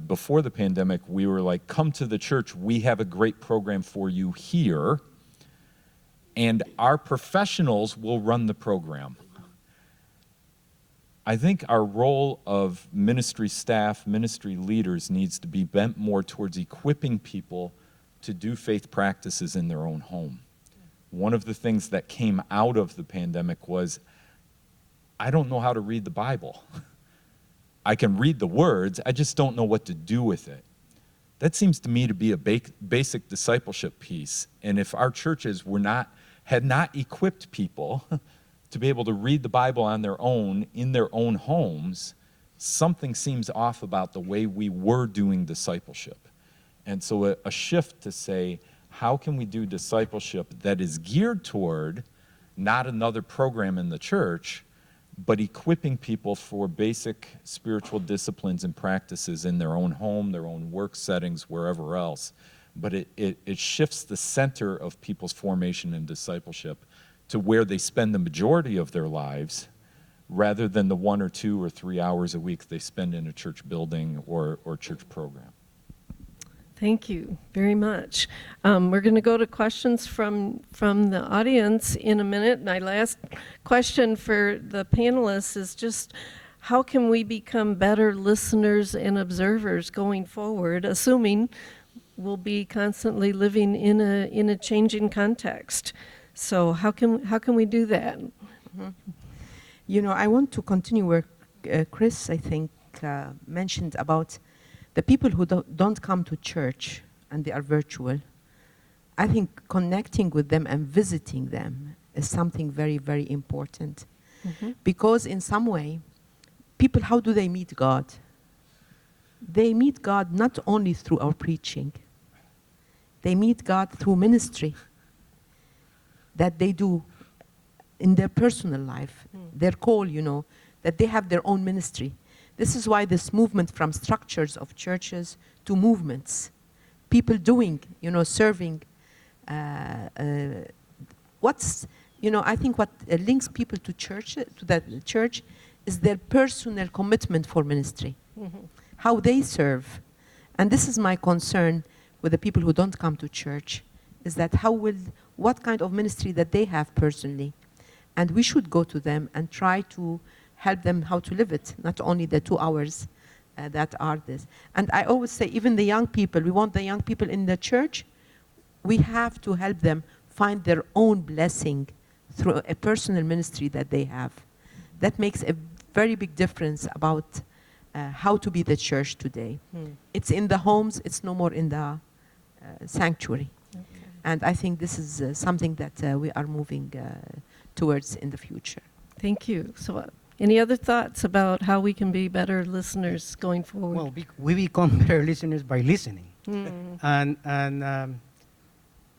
before the pandemic, we were like, come to the church, we have a great program for you here, and our professionals will run the program. I think our role of ministry staff, ministry leaders needs to be bent more towards equipping people to do faith practices in their own home. One of the things that came out of the pandemic was, I don't know how to read the Bible. I can read the words, I just don't know what to do with it. That seems to me to be a basic discipleship piece. And if our churches had not equipped people to be able to read the Bible on their own, in their own homes, something seems off about the way we were doing discipleship. And so a shift to say, how can we do discipleship that is geared toward not another program in the church, but equipping people for basic spiritual disciplines and practices in their own home, their own work settings, wherever else. But it shifts the center of people's formation and discipleship to where they spend the majority of their lives, rather than the 1 or 2 or 3 hours a week they spend in a church building or church program. Thank you very much. We're going to go to questions from the audience in a minute. My last question for the panelists is just, how can we become better listeners and observers going forward, assuming we'll be constantly living in a changing context? So how can we do that? Mm-hmm. You know, I want to continue where Chris, I think, mentioned about the people who don't come to church and they are virtual. I think connecting with them and visiting them is something very, very important. Mm-hmm. Because in some way, people, how do they meet God? They meet God not only through our preaching. They meet God through ministry that they do in their personal life, their call, you know, that they have their own ministry. This is why this movement from structures of churches to movements, people doing, you know, serving, I think what links people to church, to the church, is their personal commitment for ministry, how they serve. And this is my concern with the people who don't come to church, is that what kind of ministry that they have personally. And we should go to them and try to help them how to live it, not only the 2 hours that are this. And I always say, even the young people, we want the young people in the church, we have to help them find their own blessing through a personal ministry that they have. That makes a very big difference about how to be the church today. It's in the homes, it's no more in the sanctuary. Okay. And I think this is something that we are moving towards in the future. Thank you. So any other thoughts about how we can be better listeners going forward? Well, we become better listeners by listening. And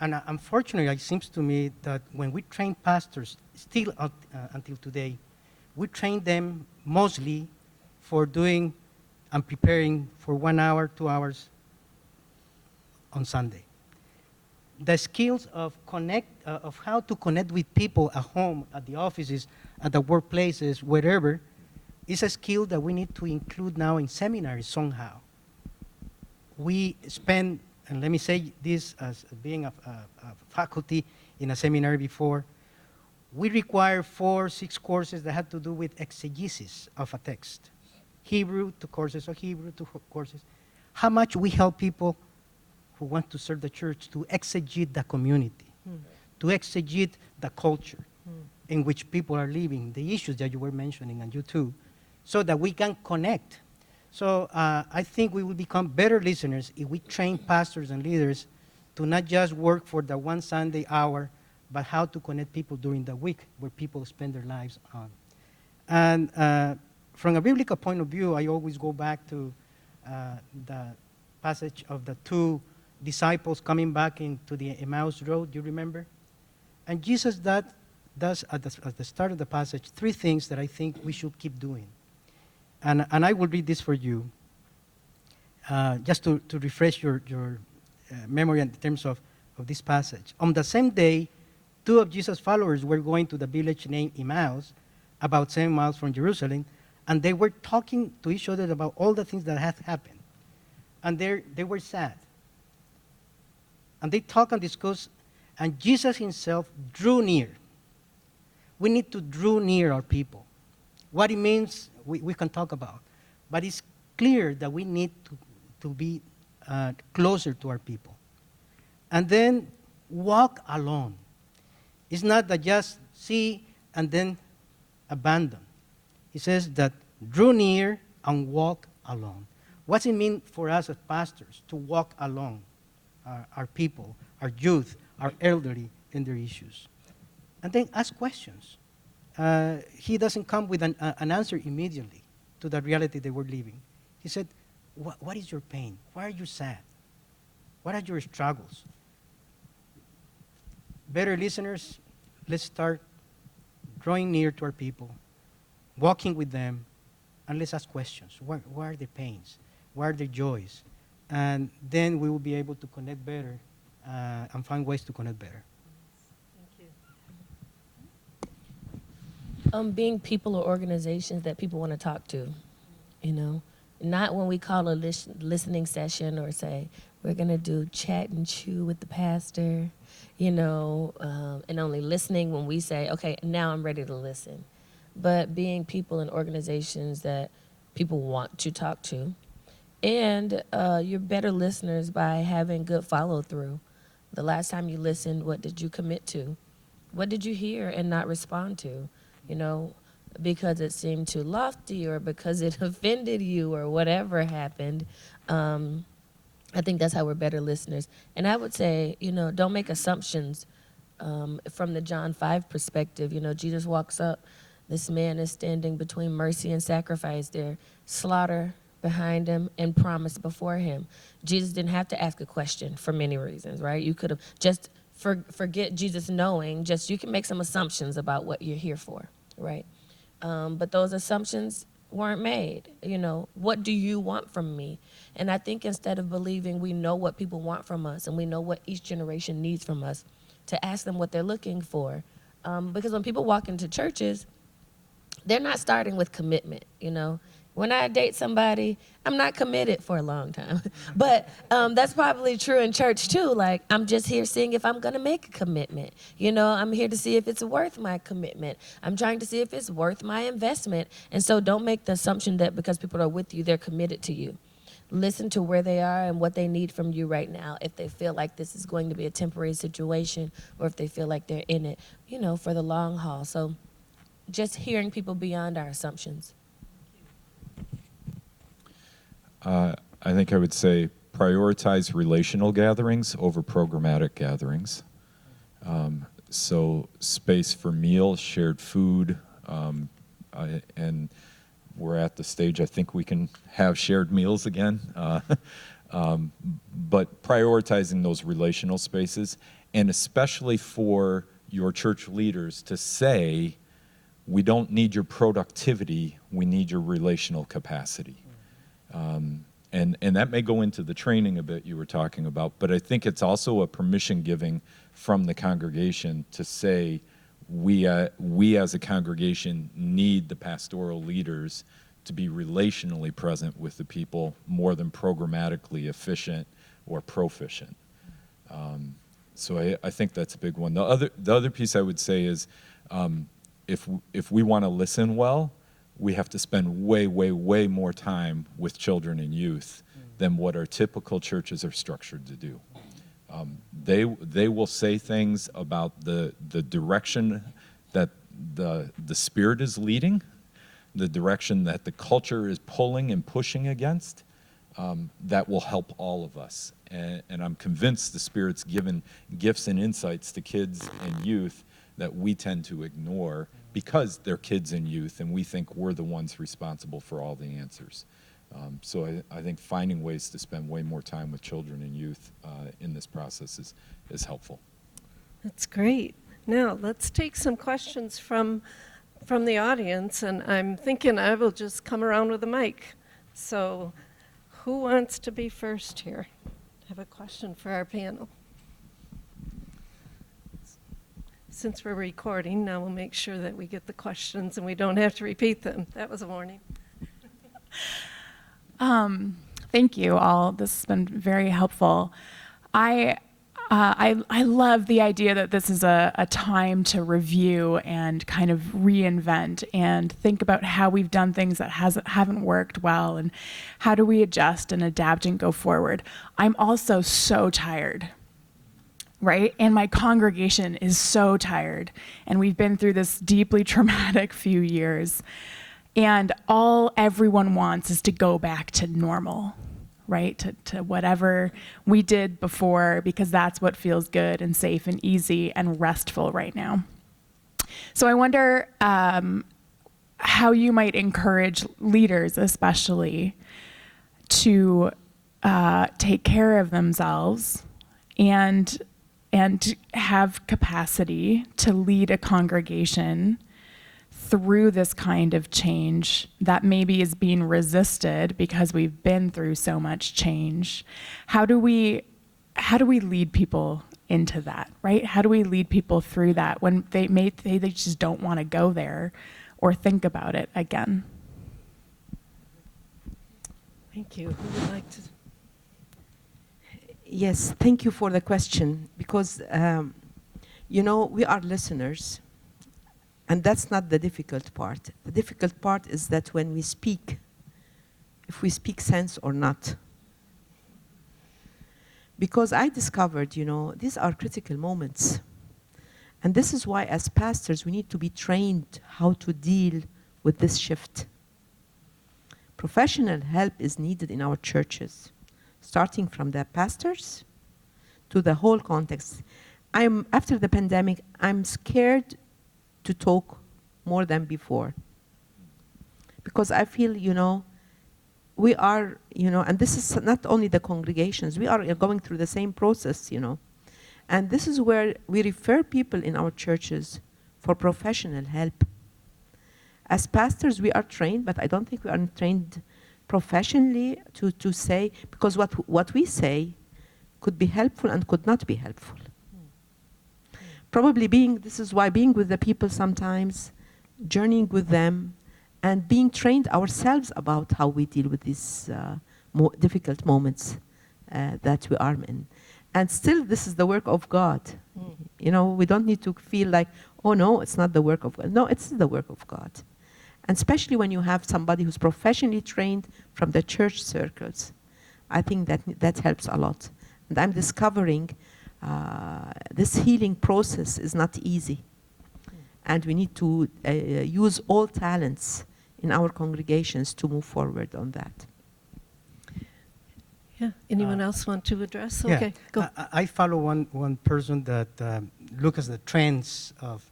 unfortunately, it seems to me that when we train pastors, still until today, we train them mostly for doing and preparing for 1 hour, 2 hours on Sunday. The skills of how to connect with people at home, at the offices, at the workplaces, wherever, is a skill that we need to include now in seminaries somehow. We spend, and let me say this as being a faculty in a seminary before, we require 4 or 6 courses that have to do with exegesis of a text. Hebrew, 2 courses of Hebrew, 2 courses. How much we help people who want to serve the church to exegete the community, to exegete the culture in which people are living, the issues that you were mentioning, and you too, so that we can connect. So I think we will become better listeners if we train pastors and leaders to not just work for the 1 Sunday hour, but how to connect people during the week where people spend their lives on. And from a biblical point of view, I always go back to the passage of the 2 disciples coming back into the Emmaus Road, do you remember? And Jesus does at the start of the passage 3 things that I think we should keep doing. And I will read this for you, just to refresh your memory in terms of this passage. On the same day, 2 of Jesus' followers were going to the village named Emmaus, about 7 miles from Jerusalem, and they were talking to each other about all the things that had happened. And they were sad. And they talked and discussed, and Jesus himself drew near. We need to draw near our people. What it means, we can talk about. But it's clear that we need to be closer to our people. And then walk alone. It's not that just see and then abandon. He says that draw near and walk alone. What's it mean for us as pastors to walk along our people, our youth, our elderly, and their issues? And then ask questions. he doesn't come with an answer immediately to the reality that we're living. He said, what is your pain? Why are you sad? What are your struggles? Better listeners, let's start drawing near to our people, walking with them, and let's ask questions. What are the pains? What are the joys? And then we will be able to connect better and find ways to connect better. Being people or organizations that people want to talk to, you know, not when we call a listening session or say we're gonna do chat and chew with the pastor, you know, and only listening when we say, okay, now I'm ready to listen. But being people and organizations that people want to talk to, and you're better listeners by having good follow through. The last time you listened, what did you commit to? What did you hear and not respond to? You know, because it seemed too lofty or because it offended you or whatever happened. I think that's how we're better listeners. And I would say, you know, don't make assumptions from the John 5 perspective. You know, Jesus walks up, this man is standing between mercy and sacrifice there, slaughter behind him and promise before him. Jesus didn't have to ask a question for many reasons, right? You could have just forget Jesus knowing, just you can make some assumptions about what you're here for, right? But those assumptions weren't made. You know, what do you want from me? And I think instead of believing we know what people want from us and we know what each generation needs from us, to ask them what they're looking for. Because when people walk into churches, they're not starting with commitment, you know. When I date somebody, I'm not committed for a long time. But that's probably true in church too. Like, I'm just here seeing if I'm gonna make a commitment. You know, I'm here to see if it's worth my commitment. I'm trying to see if it's worth my investment. And so don't make the assumption that because people are with you, they're committed to you. Listen to where they are and what they need from you right now. If they feel like this is going to be a temporary situation or if they feel like they're in it, you know, for the long haul. So just hearing people beyond our assumptions. I think I would say prioritize relational gatherings over programmatic gatherings. So space for meals, shared food, and we're at the stage I think we can have shared meals again. But prioritizing those relational spaces, and especially for your church leaders to say, we don't need your productivity, we need your relational capacity. And that may go into the training a bit you were talking about, but I think it's also a permission giving from the congregation to say, we as a congregation need the pastoral leaders to be relationally present with the people more than programmatically efficient or proficient. So I think that's a big one. The other piece I would say is, if we want to listen well, we have to spend way, way, way more time with children and youth than what our typical churches are structured to do. They will say things about the direction that the Spirit is leading, the direction that the culture is pulling and pushing against, that will help all of us. And I'm convinced the Spirit's given gifts and insights to kids and youth that we tend to ignore because they're kids and youth, and we think we're the ones responsible for all the answers. So I think finding ways to spend way more time with children and youth in this process is helpful. That's great. Now, let's take some questions from the audience, and I'm thinking I will just come around with a mic. So who wants to be first here? I have a question for our panel. Since we're recording, now we'll make sure that we get the questions and we don't have to repeat them. That was a warning. Thank you all. This has been very helpful. I love the idea that this is a time to review and kind of reinvent and think about how we've done things that haven't worked well and how do we adjust and adapt and go forward. I'm also so tired. Right? And my congregation is so tired. And we've been through this deeply traumatic few years. And all everyone wants is to go back to normal, right? To whatever we did before, because that's what feels good and safe and easy and restful right now. So I wonder how you might encourage leaders, especially, to take care of themselves and have capacity to lead a congregation through this kind of change that maybe is being resisted because we've been through so much change. How do we lead people into that, right? How do we lead people through that when they just don't want to go there or think about it again? Thank you. Who would like to? Yes, thank you for the question, because we are listeners, and that's not the difficult part. The difficult part is that when we speak, if we speak sense or not. Because I discovered, these are critical moments. And this is why, as pastors, we need to be trained how to deal with this shift. Professional help is needed in our churches, starting from the pastors to the whole context. After the pandemic, I'm scared to talk more than before. Because I feel, we are, and this is not only the congregations, we are going through the same process, And this is where we refer people in our churches for professional help. As pastors, we are trained, but I don't think we are trained professionally to say, because what we say could be helpful and could not be helpful. Probably this is why being with the people sometimes, journeying with them, and being trained ourselves about how we deal with these difficult moments that we are in. And still, this is the work of God. We don't need to feel like, oh no, it's not the work of God. No, it's the work of God. And especially when you have somebody who's professionally trained from the church circles, I think that helps a lot. And I'm discovering this healing process is not easy. And we need to use all talents in our congregations to move forward on that. Yeah. Anyone else want to address? Yeah. Okay, go. I follow one person that looks at the trends of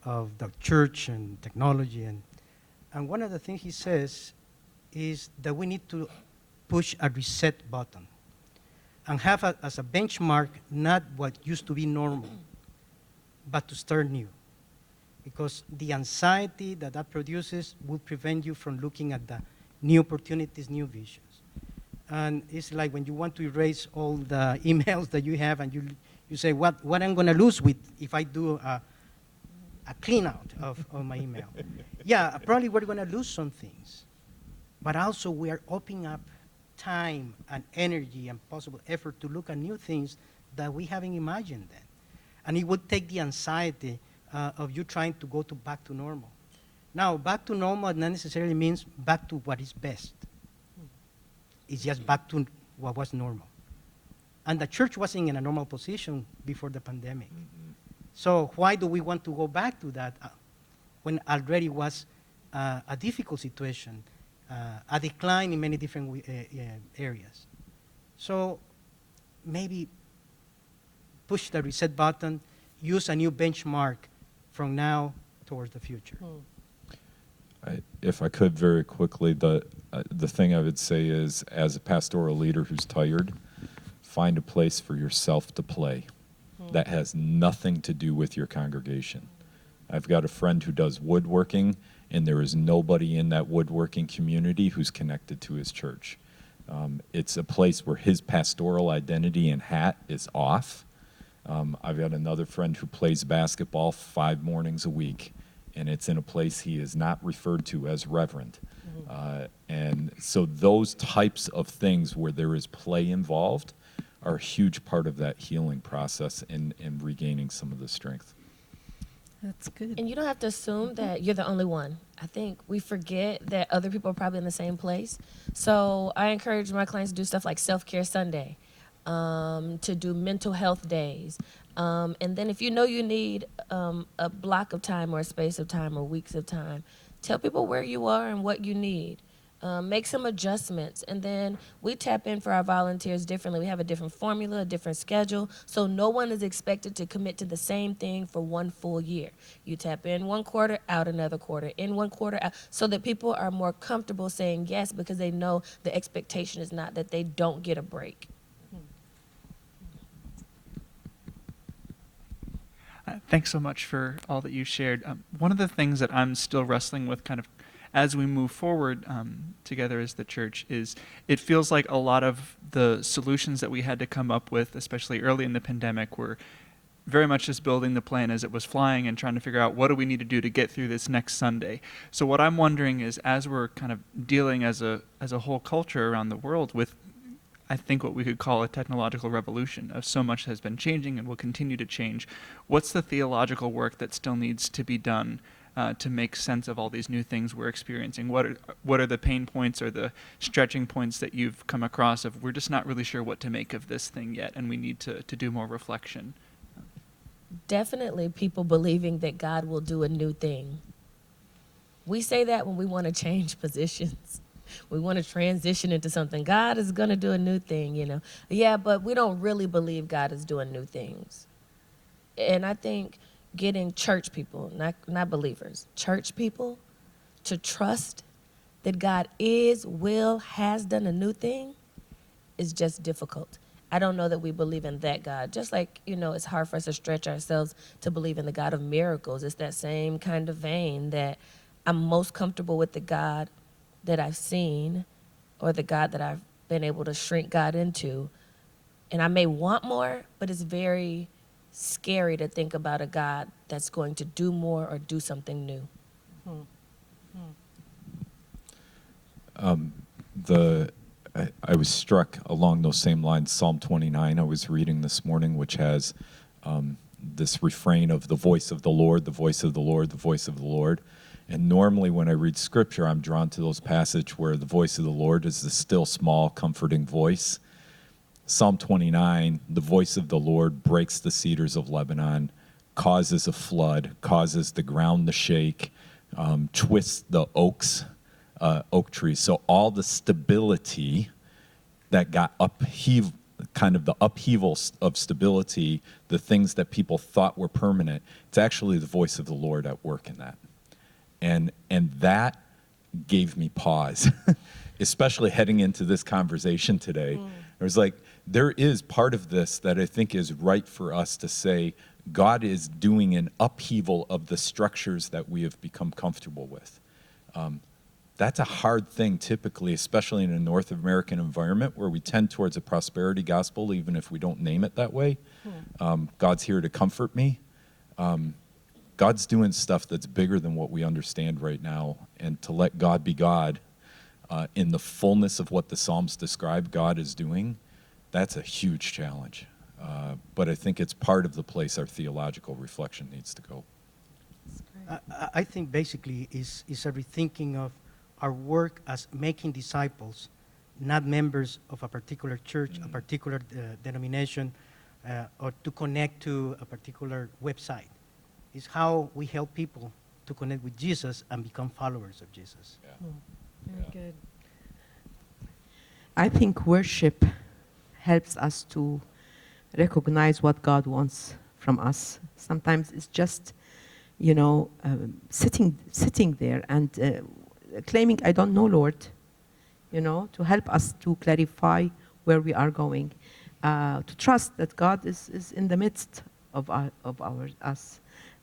the church and technology, and one of the things he says is that we need to push a reset button and have as a benchmark not what used to be normal, but to start new. Because the anxiety that produces will prevent you from looking at the new opportunities, new visions. And it's like when you want to erase all the emails that you have, and you say, what I'm going to lose if I do a clean out of my email. Yeah, probably we're going to lose some things. But also we are opening up time and energy and possible effort to look at new things that we haven't imagined then. And it would take the anxiety of you trying to go back to normal. Now, back to normal not necessarily means back to what is best. It's just back to what was normal. And the church wasn't in a normal position before the pandemic. Mm-hmm. So why do we want to go back to that when already was a difficult situation, a decline in many different areas? So maybe push the reset button, use a new benchmark from now towards the future. If I could very quickly, the thing I would say is, as a pastoral leader who's tired, find a place for yourself to play. That has nothing to do with your congregation. I've got a friend who does woodworking, and there is nobody in that woodworking community who's connected to his church. It's a place where his pastoral identity and hat is off. I've got another friend who plays basketball 5 mornings a week, and it's in a place he is not referred to as reverend. And so those types of things where there is play involved are a huge part of that healing process and regaining some of the strength. That's good. And you don't have to assume that you're the only one. I think we forget that other people are probably in the same place. So I encourage my clients to do stuff like Self-Care Sunday, to do mental health days. And then if you know you need a block of time or a space of time or weeks of time, tell people where you are and what you need. make some adjustments, and then we tap in for our volunteers differently. We have a different formula, a different schedule, so no one is expected to commit to the same thing for one full year. You tap in one quarter, out another quarter, in one quarter, out, so that people are more comfortable saying yes because they know the expectation is not that they don't get a break. Thanks so much for all that you shared. One of the things that I'm still wrestling with kind of as we move forward together as the church is it feels like a lot of the solutions that we had to come up with, especially early in the pandemic, were very much just building the plane as it was flying and trying to figure out what do we need to do to get through this next Sunday. So what I'm wondering is, as we're kind of dealing as a whole culture around the world with, I think, what we could call a technological revolution of so much has been changing and will continue to change, what's the theological work that still needs to be done to make sense of all these new things we're experiencing? What are the pain points or the stretching points that you've come across of we're just not really sure what to make of this thing yet and we need to do more reflection? Definitely people believing that God will do a new thing. We say that when we want to change positions. We want to transition into something. God is going to do a new thing, you know. Yeah, but we don't really believe God is doing new things. And I think getting church people, not believers, church people to trust that God has done a new thing is just difficult. I don't know that we believe in that God. Just like, you know, it's hard for us to stretch ourselves to believe in the God of miracles. It's that same kind of vein that I'm most comfortable with the God that I've seen or the God that I've been able to shrink God into. And I may want more, but it's very scary to think about a God that's going to do more or do something new. I was struck along those same lines. Psalm 29 I was reading this morning, which has this refrain of the voice of the Lord, the voice of the Lord, the voice of the Lord. And normally when I read scripture, I'm drawn to those passages where the voice of the Lord is the still, small, comforting voice. Psalm 29, the voice of the Lord breaks the cedars of Lebanon, causes a flood, causes the ground to shake, twists the oak trees. So all the stability that got kind of the upheaval of stability, the things that people thought were permanent, it's actually the voice of the Lord at work in that. And that gave me pause, especially heading into this conversation today. It was like, there is part of this that I think is right for us to say, God is doing an upheaval of the structures that we have become comfortable with. That's a hard thing typically, especially in a North American environment where we tend towards a prosperity gospel, even if we don't name it that way. God's here to comfort me. God's doing stuff that's bigger than what we understand right now. And to let God be God in the fullness of what the Psalms describe God is doing, that's a huge challenge. But I think it's part of the place our theological reflection needs to go. I think basically is a rethinking of our work as making disciples, not members of a particular church, a particular denomination, or to connect to a particular website. It's how we help people to connect with Jesus and become followers of Jesus. Very good. I think worship helps us to recognize what God wants from us. Sometimes it's just, you know, sitting there and claiming, I don't know, Lord, you know, to help us to clarify where we are going, to trust that God is in the midst of us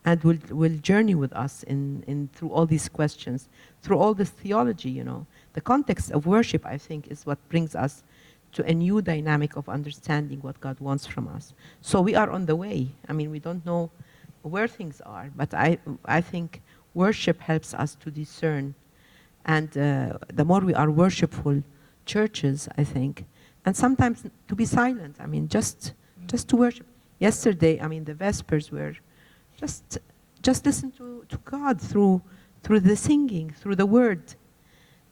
and will journey with us in through all these questions, through all this theology, you know. The context of worship, I think, is what brings us to a new dynamic of understanding what God wants from us. So we are on the way. I mean, we don't know where things are, but I think worship helps us to discern. And the more we are worshipful churches, I think, and sometimes to be silent. I mean, just to worship. Yesterday, I mean, the Vespers were just listen to God through the singing, through the word.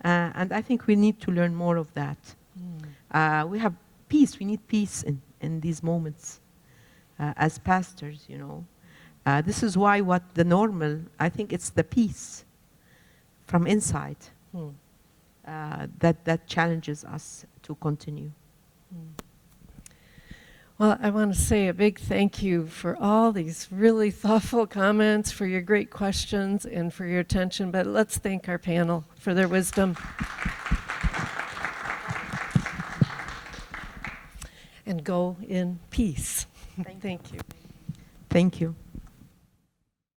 And I think we need to learn more of that. We have peace. We need peace in these moments as pastors, you know. This is why I think it's the peace from inside. that challenges us to continue. Well, I want to say a big thank you for all these really thoughtful comments, for your great questions, and for your attention. But let's thank our panel for their wisdom. And go in peace. Thank you. Thank you.